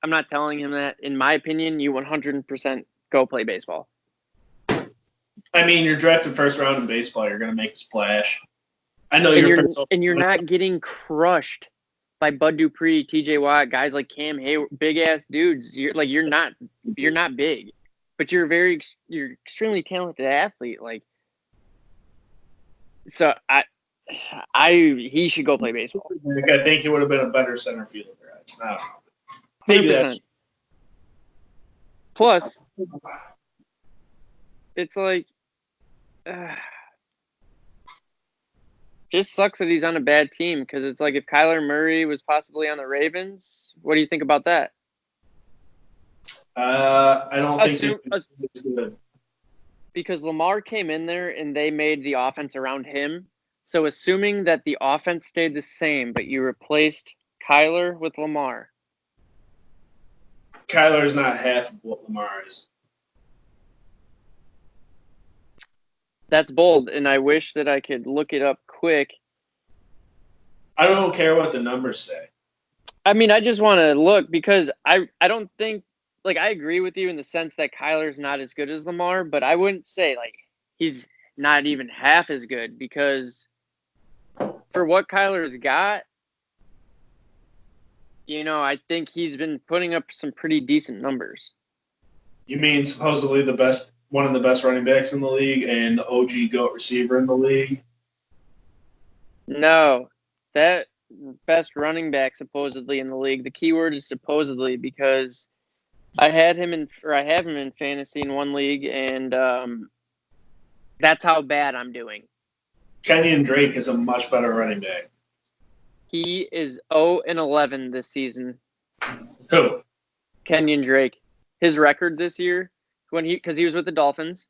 I'm not telling him that. In my opinion, you 100% go play baseball. I mean, you're drafted first round in baseball. You're going to make a splash. I know you're not getting crushed by Bud Dupree, TJ Watt, guys like Cam Hayward, big ass dudes. You're not big, but you're extremely talented athlete. Like, so he should go play baseball. I think he would have been a better center fielder. I don't know. Maybe 100%. Plus, it's like, just sucks that he's on a bad team because it's like if Kyler Murray was possibly on the Ravens, what do you think about that? I don't think it's good. Because Lamar came in there and they made the offense around him. So assuming that the offense stayed the same, but you replaced Kyler with Lamar. Kyler's not half of what Lamar is. That's bold, and I wish that I could look it up quick. I don't care what the numbers say. I mean, I just want to look because I don't think, like, I agree with you in the sense that Kyler's not as good as Lamar, but I wouldn't say, like, he's not even half as good because for what Kyler's got, I think he's been putting up some pretty decent numbers. You mean supposedly one of the best running backs in the league and the OG GOAT receiver in the league? No, that best running back supposedly in the league. The keyword is supposedly because I have him in fantasy in one league, and that's how bad I'm doing. Kenyon Drake is a much better running back. He is 0-11 this season. Who? Kenyon Drake. His record this year, because he was with the Dolphins,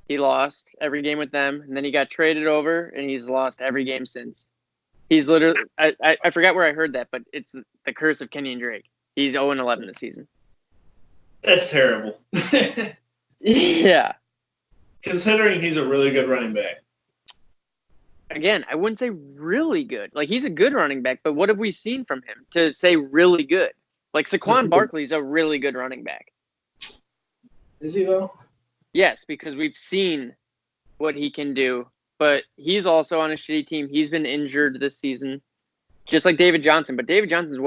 he lost every game with them, and then he got traded over, and he's lost every game since. He's literally, I forgot where I heard that, but it's the curse of Kenyon Drake. He's 0-11 this season. That's terrible. Yeah. Considering he's a really good running back. Again, I wouldn't say really good. Like, he's a good running back, but what have we seen from him to say really good? Like, Saquon Barkley's a really good running back. Is he, though? Yes, because we've seen what he can do, but he's also on a shitty team. He's been injured this season, just like David Johnson. But David Johnson's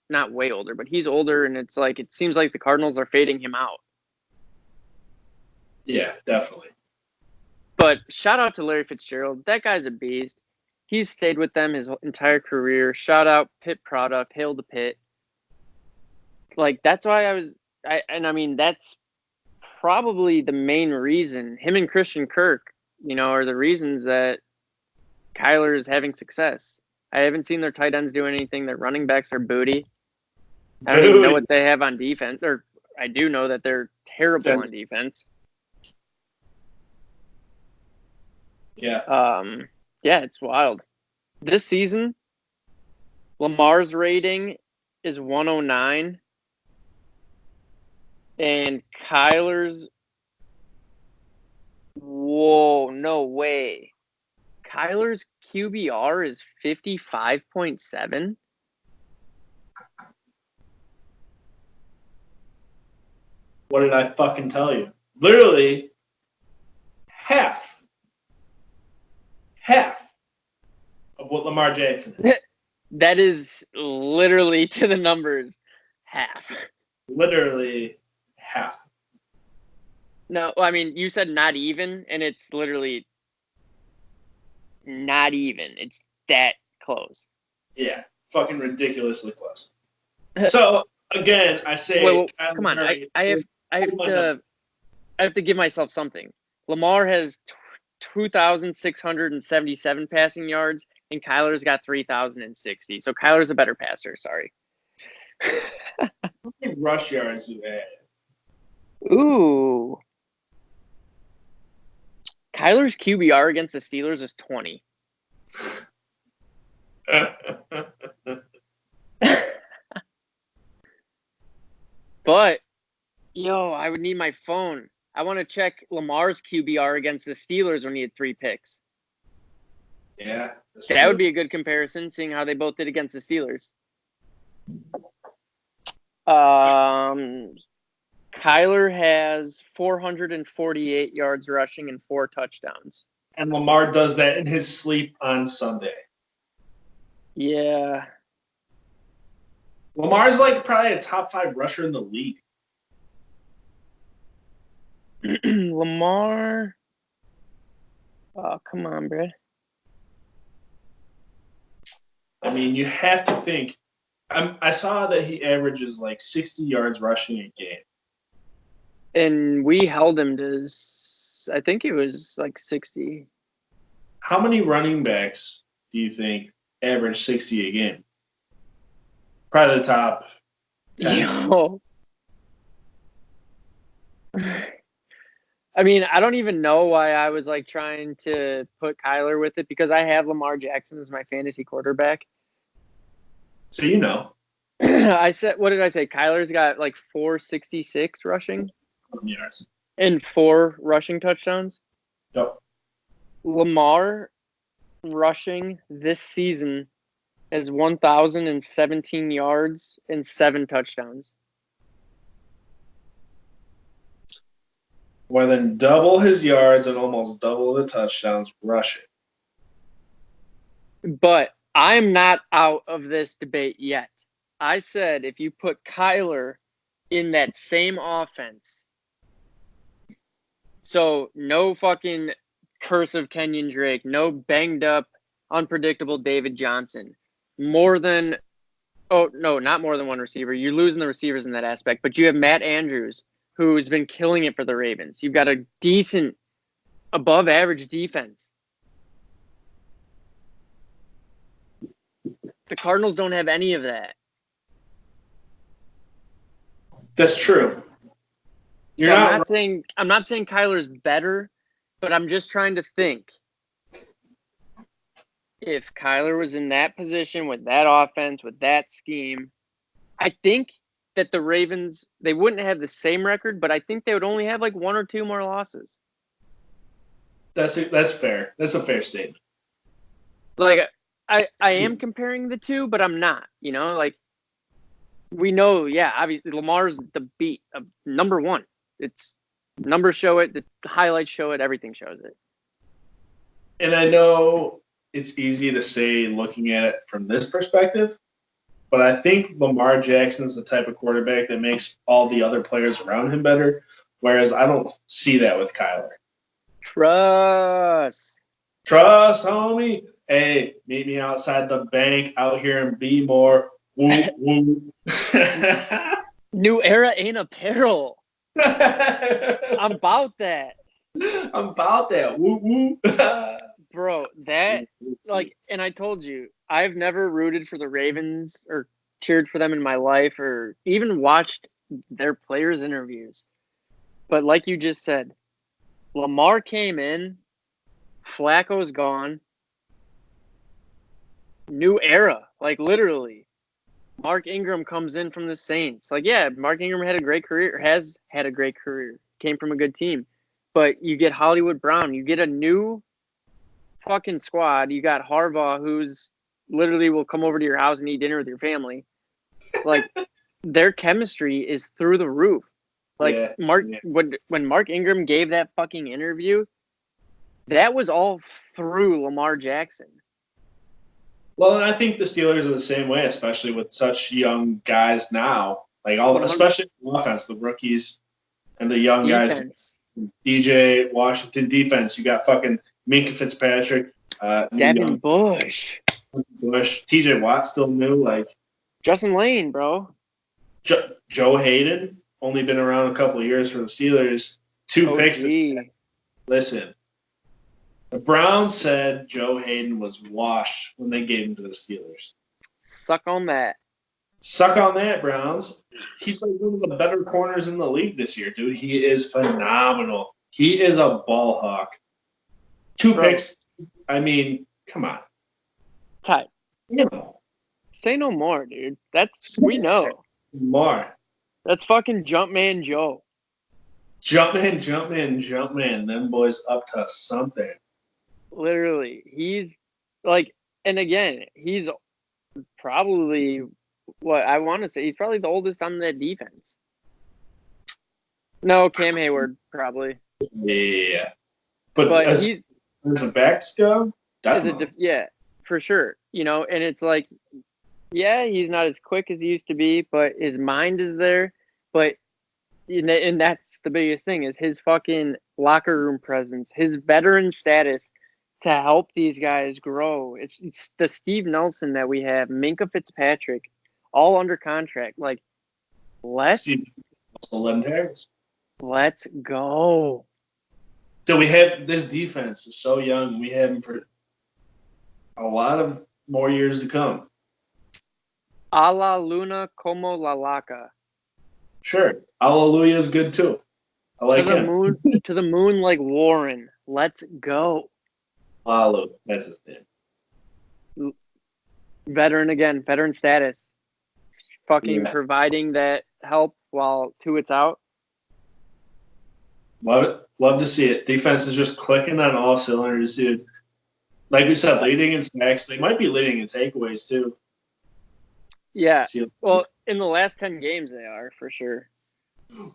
not way older, but he's older, and it's like it seems like the Cardinals are fading him out. Yeah, definitely. But shout out to Larry Fitzgerald. That guy's a beast. He's stayed with them his entire career. Shout out Pitt product. Hail the Pitt. Like, that's why that's probably the main reason. Him and Christian Kirk, are the reasons that Kyler is having success. I haven't seen their tight ends do anything. Their running backs are booty. I don't even know what they have on defense. Or I do know that they're terrible on defense. Yeah. Yeah, it's wild. This season, Lamar's rating is 109. And Kyler's, whoa, no way. Kyler's QBR is 55.7. What did I fucking tell you? Literally half of what Lamar Jackson is. That is literally to the numbers half. Literally half. No, I mean, you said not even, and it's literally not even. It's that close. Yeah, fucking ridiculously close. So again, I say, wait, come on, I have to give myself something. Lamar has 2,677 passing yards, and Kyler's got 3,060. So Kyler's a better passer. Sorry. How many rush yards do they have? Ooh. Kyler's QBR against the Steelers is 20. But, I would need my phone. I want to check Lamar's QBR against the Steelers when he had 3 picks. Yeah. That would be a good comparison, seeing how they both did against the Steelers. Kyler has 448 yards rushing and 4 touchdowns. And Lamar does that in his sleep on Sunday. Yeah. Lamar's like probably a top 5 rusher in the league. Lamar. Oh, come on, bro. I mean, you have to think. I saw that he averages like 60 yards rushing a game. And we held him to, I think it was like 60. How many running backs do you think average 60 a game? Probably the top 10. Yo. I mean, I don't even know why I was like trying to put Kyler with it, because I have Lamar Jackson as my fantasy quarterback. So you know. I said, what did I say? Kyler's got like 466 rushing. Yes. And 4 rushing touchdowns. Yep. Lamar rushing this season has 1,017 yards and 7 touchdowns. More than double his yards and almost double the touchdowns rushing. But I'm not out of this debate yet. I said if you put Kyler in that same offense, so no fucking curse of Kenyon Drake, no banged up, unpredictable David Johnson, not more than one receiver. You're losing the receivers in that aspect, but you have Matt Andrews, who's been killing it for the Ravens. You've got a decent, above average defense. The Cardinals don't have any of that. That's true. I'm not saying Kyler's better, but I'm just trying to think. If Kyler was in that position with that offense, with that scheme, I think that the Ravens, they wouldn't have the same record, but I think they would only have like 1 or 2 more losses. That's fair. That's a fair statement. Like, I am comparing the two, but I'm not. Like, we know, obviously Lamar's the beat of number 1. It's numbers show it, the highlights show it, everything shows it. And I know it's easy to say looking at it from this perspective, but I think Lamar Jackson's the type of quarterback that makes all the other players around him better, whereas I don't see that with Kyler. Trust, homie. Hey, meet me outside the bank out here in Bmore. Woo, woo. New era ain't apparel. I'm about that. Woo, woo. Bro, that, like, and I told you, I've never rooted for the Ravens or cheered for them in my life or even watched their players' interviews. But like you just said, Lamar came in, Flacco's gone. new era. Like, literally. Mark Ingram comes in from the Saints. Like, yeah, Mark Ingram has had a great career, came from a good team. But you get Hollywood Brown. You get a new fucking squad. You got Harbaugh, who's literally will come over to your house and eat dinner with your family. Like, their chemistry is through the roof. Like, when Mark Ingram gave that fucking interview, that was all through Lamar Jackson. Well, and I think the Steelers are the same way, especially with such young guys now. Like especially the offense, the rookies and the young defense. Guys. DJ Washington defense. You got fucking Minkah Fitzpatrick, Devin Bush, TJ Watt still new. Like Justin Lane, bro. Joe Haden, only been around a couple of years for the Steelers. 2 picks. Listen. The Browns said Joe Haden was washed when they gave him to the Steelers. Suck on that. Suck on that, Browns. He's like one of the better corners in the league this year, dude. He is phenomenal. He is a ball hawk. 2 picks. I mean, come on. Ty. You know. Say no more, dude. We know. More. That's fucking Jumpman Joe. Jumpman. Them boys up to something. Literally. He's like, and again, he's probably what I want to say. He's probably the oldest on that defense. No, Cam Hayward, probably. Yeah. But as the backs go, definitely. Yeah, for sure. You know, and it's like, yeah, he's not as quick as he used to be, but his mind is there. But and that's the biggest thing is his fucking locker room presence, his veteran status to help these guys grow. It's the Steve Nelson that we have, Minkah Fitzpatrick, all under contract. Like, let's go. So we have this defense is so young. We have him for a lot of more years to come. A la Luna como la Laca. Sure. Hallelujah is good too. I like him. To the moon like Warren. Let's go. Hallelujah. That's his name. Veteran status. Fucking providing that help while Tuitt's out. Love it. Love to see it. Defense is just clicking on all cylinders, dude. Like we said, leading in sacks. They might be leading in takeaways too. Yeah. Well, in the last 10 games, they are for sure.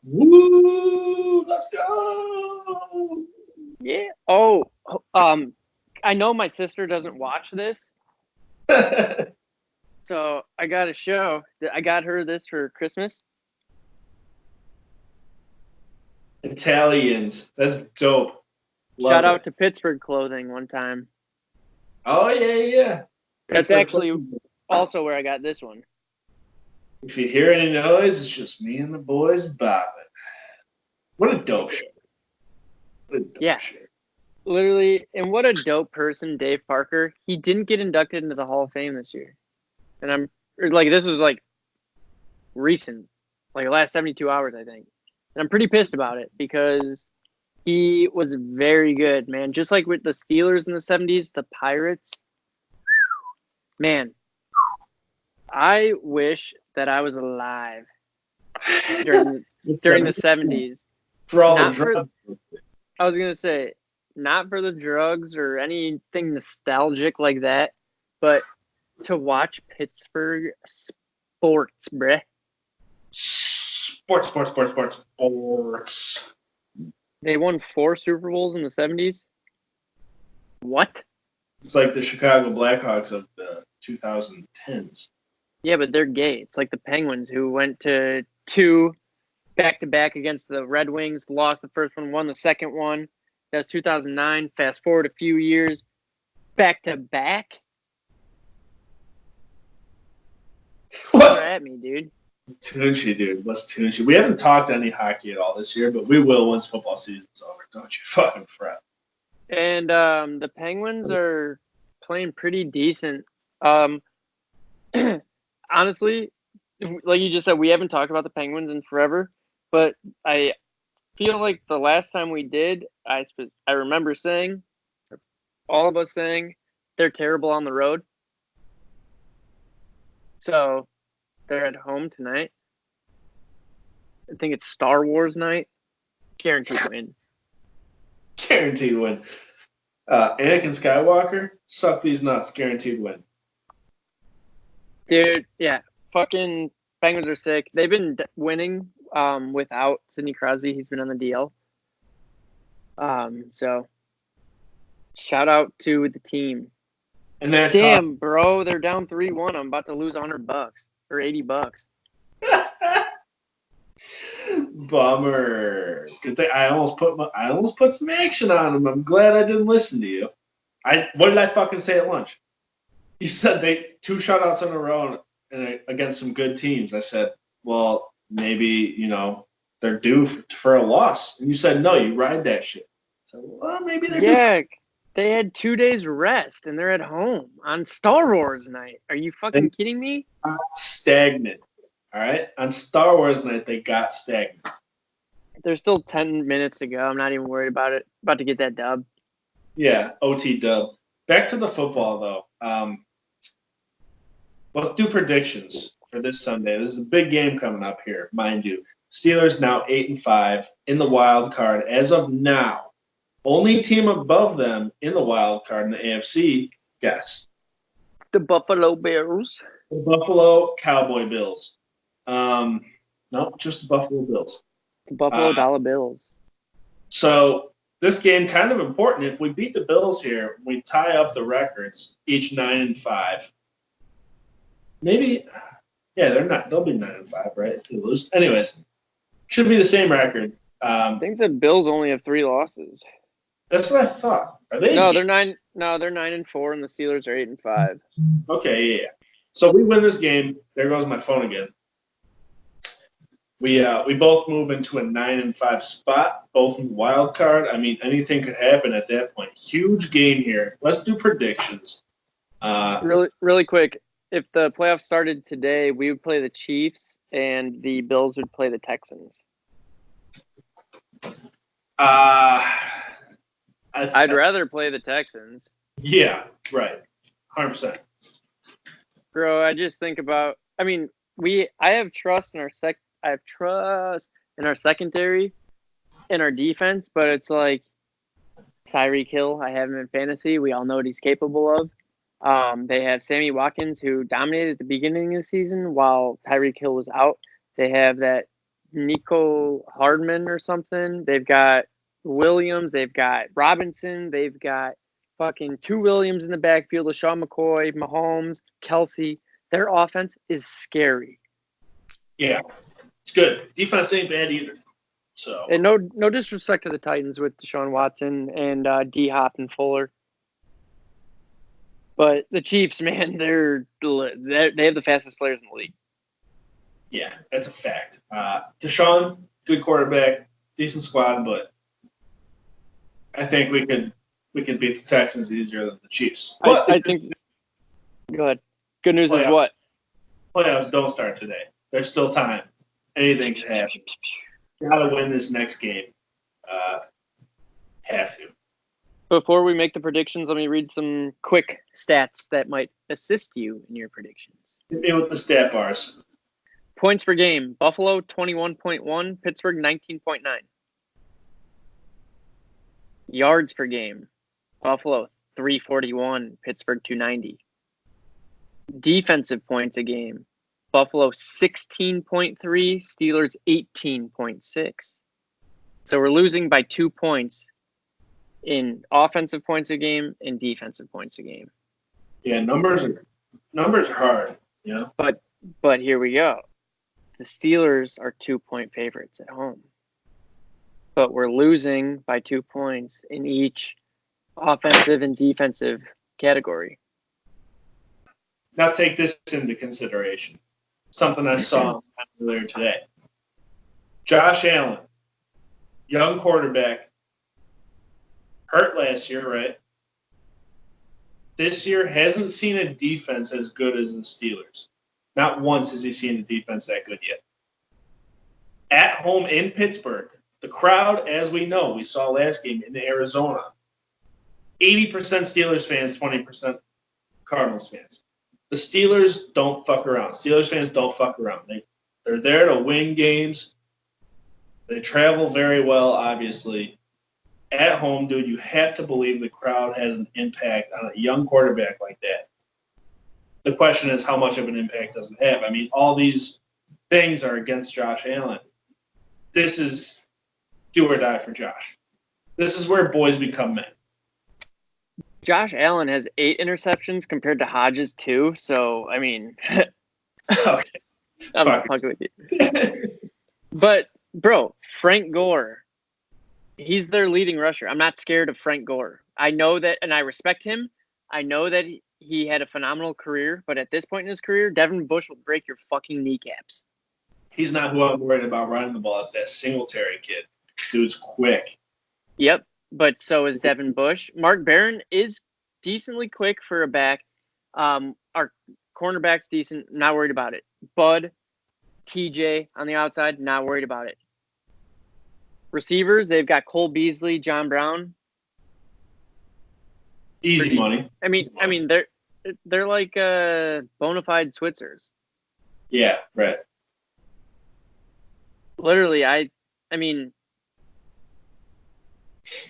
Woo! Let's go. Yeah. Oh, I know my sister doesn't watch this, so I got a show. I got her this for Christmas. Italians. That's dope. Shout out to Pittsburgh Clothing one time. Oh, yeah. That's actually also where I got this one. If you hear any noise, it's just me and the boys bobbing. What a dope show. Show. Literally, and what a dope person, Dave Parker. He didn't get inducted into the Hall of Fame this year. And this was like recent, like the last 72 hours, I think. And I'm pretty pissed about it because he was very good, man. Just like with the Steelers in the 70s, the Pirates. Man, I wish that I was alive during the 70s. For all the drugs. I was going to say, not for the drugs or anything nostalgic like that, but to watch Pittsburgh sports, bruh. Sports. They won 4 Super Bowls in the 70s? What? It's like the Chicago Blackhawks of the 2010s. Yeah, but they're gay. It's like the Penguins who went to 2 back-to-back against the Red Wings, lost the first one, won the second one. That was 2009. Fast forward a few years, back-to-back. What? At me, dude. Tunchi, dude. Let's Tunchi. We haven't talked any hockey at all this year, but we will once football season's over. Don't you fucking fret. And the Penguins are playing pretty decent. Honestly, like you just said, we haven't talked about the Penguins in forever, but I feel like the last time we did, I remember saying, all of us saying, they're terrible on the road. So they're at home tonight. I think it's Star Wars night. Guaranteed win. Guaranteed win. Anakin Skywalker, suck these nuts. Guaranteed win. Dude, yeah. Fucking Bengals are sick. They've been winning without Sidney Crosby. He's been on the DL. So shout out to the team. And that's damn, bro, they're down 3-1. I'm about to lose $100 or $80. Bummer. Good thing I almost put some action on them. I'm glad I didn't listen to you. What did I fucking say at lunch? You said they 2 shutouts in a row against some good teams. I said, well, maybe they're due for a loss. And you said, no, you ride that shit. So well, maybe they're due. They had 2 days rest and they're at home on Star Wars night. Are you fucking kidding me? Stagnant. All right? On Star Wars night, they got stagnant. There's still 10 minutes to go. I'm not even worried about it. About to get that dub. Yeah, OT dub. Back to the football, though. Let's do predictions for this Sunday. This is a big game coming up here, mind you. Steelers now 8-5 in the wild card as of now. Only team above them in the wild card in the AFC, guess. The Buffalo Bills. The Buffalo Cowboy Bills. No, just the Buffalo Bills. The Buffalo Dollar Bills. So this game kind of important. If we beat the Bills here, we tie up the records, each 9-5. Maybe, yeah, they'll be 9-5, right? If they lose. Anyways, should be the same record. I think the Bills only have 3 losses. That's what I thought. Are they? No, they're 9. No, they're 9-4, and the Steelers are 8-5. Okay, yeah. So we win this game. There goes my phone again. We both move into a 9-5 spot, both in the wild card. I mean, anything could happen at that point. Huge game here. Let's do predictions. Really quick. If the playoffs started today, we would play the Chiefs, and the Bills would play the Texans. I'd rather play the Texans. Yeah, right. 100%. Bro, I just think about. I mean, I have trust in our secondary, in our defense, but it's like Tyreek Hill. I have him in fantasy. We all know what he's capable of. They have Sammy Watkins, who dominated at the beginning of the season while Tyreek Hill was out. They have that Nico Hardman or something. They've got Williams. They've got Robinson. They've got fucking 2 Williams in the backfield. LaShawn McCoy, Mahomes, Kelsey. Their offense is scary. Yeah, it's good. Defense ain't bad either. So, and no disrespect to the Titans with Deshaun Watson and D-Hop and Fuller. But the Chiefs, man, they have the fastest players in the league. Yeah, that's a fact. Deshaun, good quarterback, decent squad, but I think we could beat the Texans easier than the Chiefs. But I think. Go ahead. Good news is what? Playoffs don't start today. There's still time. Anything can happen. Got to win this next game. Have to. Before we make the predictions, let me read some quick stats that might assist you in your predictions. Hit me with the stat bars. Points per game. Buffalo, 21.1. Pittsburgh, 19.9. Yards per game. Buffalo, 341. Pittsburgh, 290. Defensive points a game. Buffalo, 16.3. Steelers, 18.6. So we're losing by 2 points in offensive points a game and defensive points a game. Yeah, numbers are hard, you know. But here we go. The Steelers are 2-point favorites at home. But we're losing by 2 points in each offensive and defensive category. Now take this into consideration. Something I saw earlier today. Josh Allen, young quarterback, hurt last year, right? This year hasn't seen a defense as good as the Steelers. Not once has he seen a defense that good yet. At home in Pittsburgh, the crowd, as we know, we saw last game in Arizona, 80% Steelers fans, 20% Cardinals fans. the Steelers don't fuck around. Steelers fans don't fuck around. They're there to win games. They travel very well, obviously. At home, dude, you have to believe the crowd has an impact on a young quarterback like that. The question is, how much of an impact does it have? I mean, all these things are against Josh Allen. This is do or die for Josh. This is where boys become men. Josh Allen has 8 interceptions compared to Hodges 2. So, I mean, Okay. I'm not fucking with you. But, bro, Frank Gore, he's their leading rusher. I'm not scared of Frank Gore. I know that, and I respect him. I know that he had a phenomenal career, but at this point in his career, Devin Bush will break your fucking kneecaps. He's not who I'm worried about running the ball. It's that Singletary kid. Dude's quick. Yep, but so is Devin Bush. Mark Barron is decently quick for a back. Our cornerback's decent. Not worried about it. Bud, TJ on the outside, not worried about it. Receivers, they've got Cole Beasley, John Brown. Easy money. I mean, they're like bona fide Switzers. Yeah, right. Literally, I mean,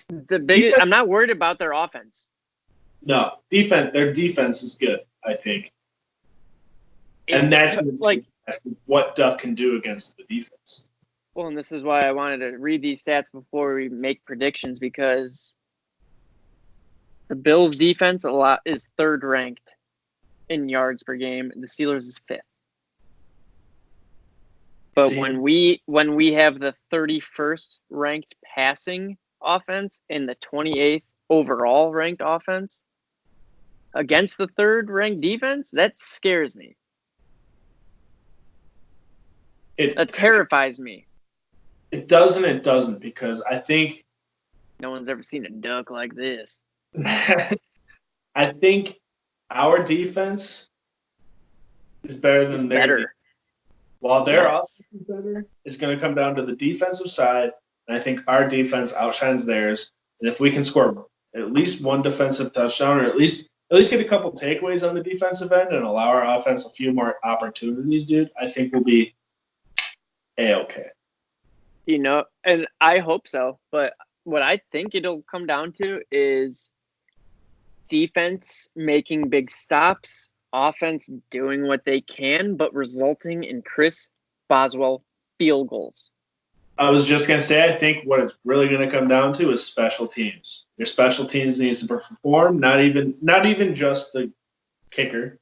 I'm not worried about their offense. No, their defense is good, I think. And that's like what Duck can do against the defense. Well, and this is why I wanted to read these stats before we make predictions, because the Bills' defense is 3rd ranked in yards per game. The Steelers is 5th. But when we have the 31st ranked passing offense and the 28th overall ranked offense against the 3rd ranked defense, that scares me. That terrifies me. It does and it doesn't, because I think no one's ever seen a duck like this. I think our defense is better than their defense. While their offense is better, it's going to come down to the defensive side, and I think our defense outshines theirs. And if we can score at least one defensive touchdown, or at least get a couple takeaways on the defensive end and allow our offense a few more opportunities, dude, I think we'll be A-okay. You know, and I hope so. But what I think it'll come down to is defense making big stops, offense doing what they can, but resulting in Chris Boswell field goals. I was just going to say, I think what it's really going to come down to is special teams. Your special teams needs to perform, not even just the kicker,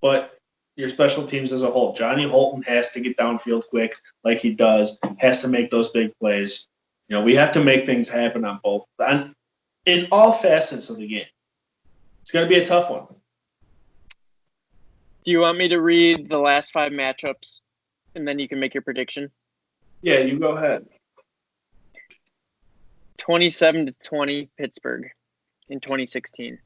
but your special teams as a whole. Johnny Holton has to get downfield quick like he does, has to make those big plays. You know, we have to make things happen in all facets of the game. It's going to be a tough one. Do you want me to read the last 5 matchups and then you can make your prediction? Yeah, you go ahead. 27-20 Pittsburgh in 2016.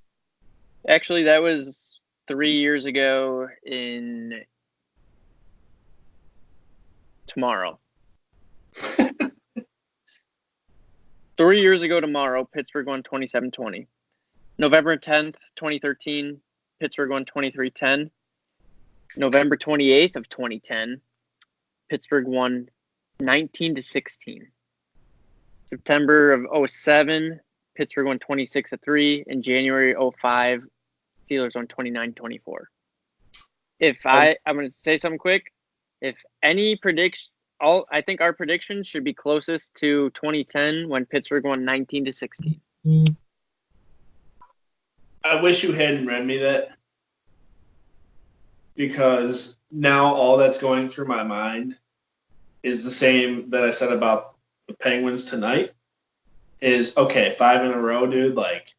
Actually, that was 3 years ago in tomorrow. 3 years ago tomorrow, Pittsburgh won 27-20. November 10th, 2013, Pittsburgh won 23-10. November 28th of 2010, Pittsburgh won 19-16. September of 07, Pittsburgh won 26-3. In January 05, Steelers won 29-24. I'm going to say something quick. If any prediction, I think our predictions should be closest to 2010 when Pittsburgh won 19-16. I wish you hadn't read me that, because now all that's going through my mind is the same that I said about the Penguins tonight. Is, okay, 5 in a row, dude. Like,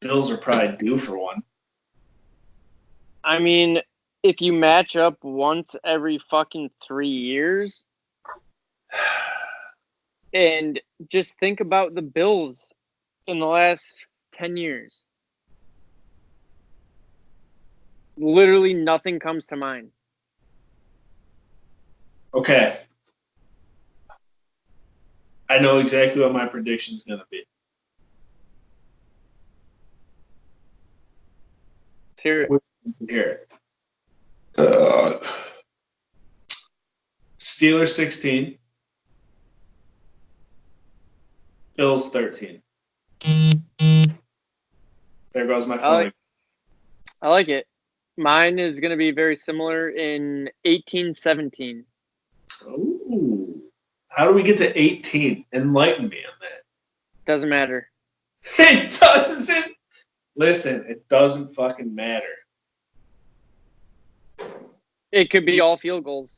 Bills are probably due for one. I mean, if you match up once every fucking 3 years, and just think about the Bills in the last 10 years. Literally nothing comes to mind. Okay. I know exactly what my prediction is going to be. Hear it. Here. Steelers 16. Bills 13. There goes my phone. I like it. Mine is going to be very similar in 18-17. Ooh. How do we get to 18? Enlighten me on that. Doesn't matter. It doesn't. Listen, it doesn't fucking matter. It could be all field goals.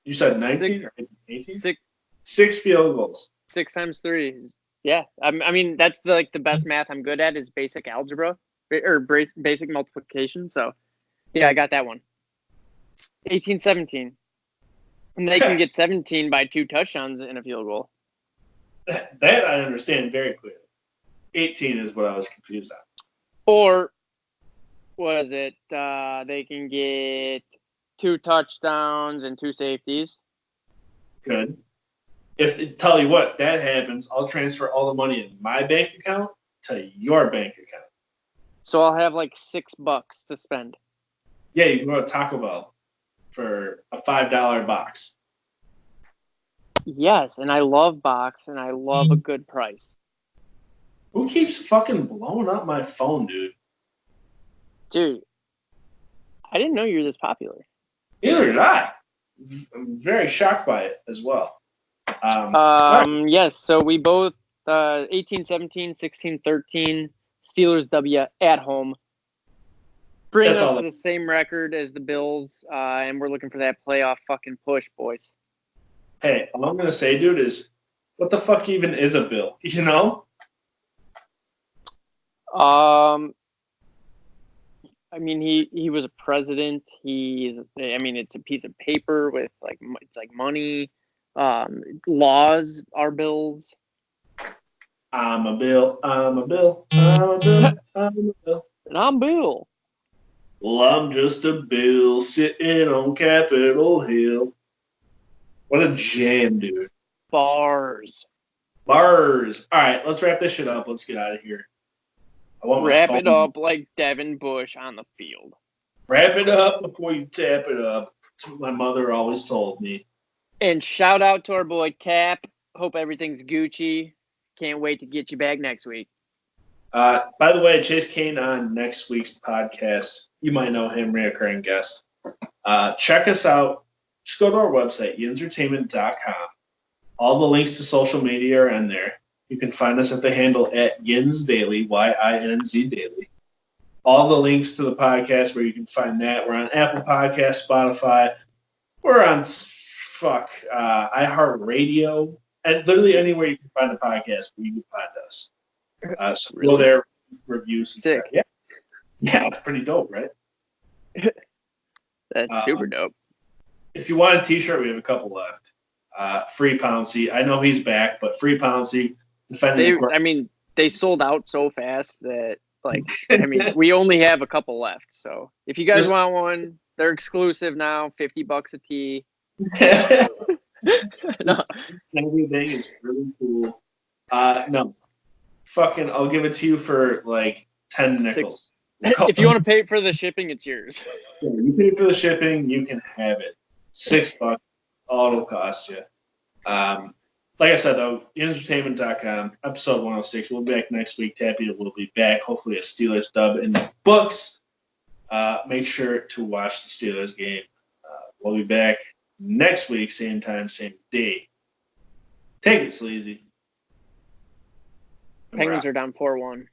You said 19 or 18? Six field goals. 6 times 3. Yeah. I mean, that's the best math I'm good at is basic algebra or basic multiplication. So, yeah, I got that one. 18-17. And they can get 17 by 2 touchdowns in a field goal. That I understand very clearly. 18 is what I was confused on. Or was it they can get 2 touchdowns and 2 safeties? Good. Tell you what, that happens, I'll transfer all the money in my bank account to your bank account. So I'll have like $6 to spend. Yeah, you can go to Taco Bell for a $5 box. Yes, and I love box and I love a good price. Who keeps fucking blowing up my phone, dude? Dude, I didn't know you were this popular. Neither did I. I'm very shocked by it as well. Yes, so we both 18-17, 16-13, Steelers W at home. Bring us to the same record as the Bills, and we're looking for that playoff fucking push, boys. Hey, all I'm going to say, dude, is what the fuck even is a bill, you know? I mean, he was a president. It's a piece of paper with it's like money. Laws are bills. I'm a bill. I'm a bill. I'm a bill. I'm a bill. And I'm Bill. Well, I'm just a bill sitting on Capitol Hill. What a jam, dude. Bars. All right, let's wrap this shit up. Let's get out of here. Wrap it up like Devin Bush on the field. Wrap it up before you tap it up. That's what my mother always told me. And shout out to our boy Cap. Hope everything's Gucci. Can't wait to get you back next week. By the way, Chase Kane on next week's podcast. You might know him, reoccurring guest. Check us out. Just go to our website, Yinzertainment.com. All the links to social media are on there. You can find us at the handle at Yinz Daily, YINZ Daily. All the links to the podcast where you can find that. We're on Apple Podcasts, Spotify. We're on iHeartRadio, and literally anywhere you can find a podcast where you can find us. So really? Go there, reviews. Sick. Yeah, it's pretty dope, right? That's super dope. If you want a t-shirt, we have a couple left. Free Pouncy. I know he's back, but Free Pouncy. They sold out so fast that, we only have a couple left. So if you guys want one, they're exclusive now. $50 a tee. No. Everything is really cool. No. Fucking, I'll give it to you for 10 nickels. If you want to pay for the shipping, it's yours. Yeah, you pay for the shipping, you can have it. $6, all it'll cost you. Like I said, though, Yinzertainment.com, episode 106. We'll be back next week. Tappy will be back. Hopefully a Steelers dub in the books. Make sure to watch the Steelers game. We'll be back next week, same time, same day. Take it sleazy. Penguins are down 4-1.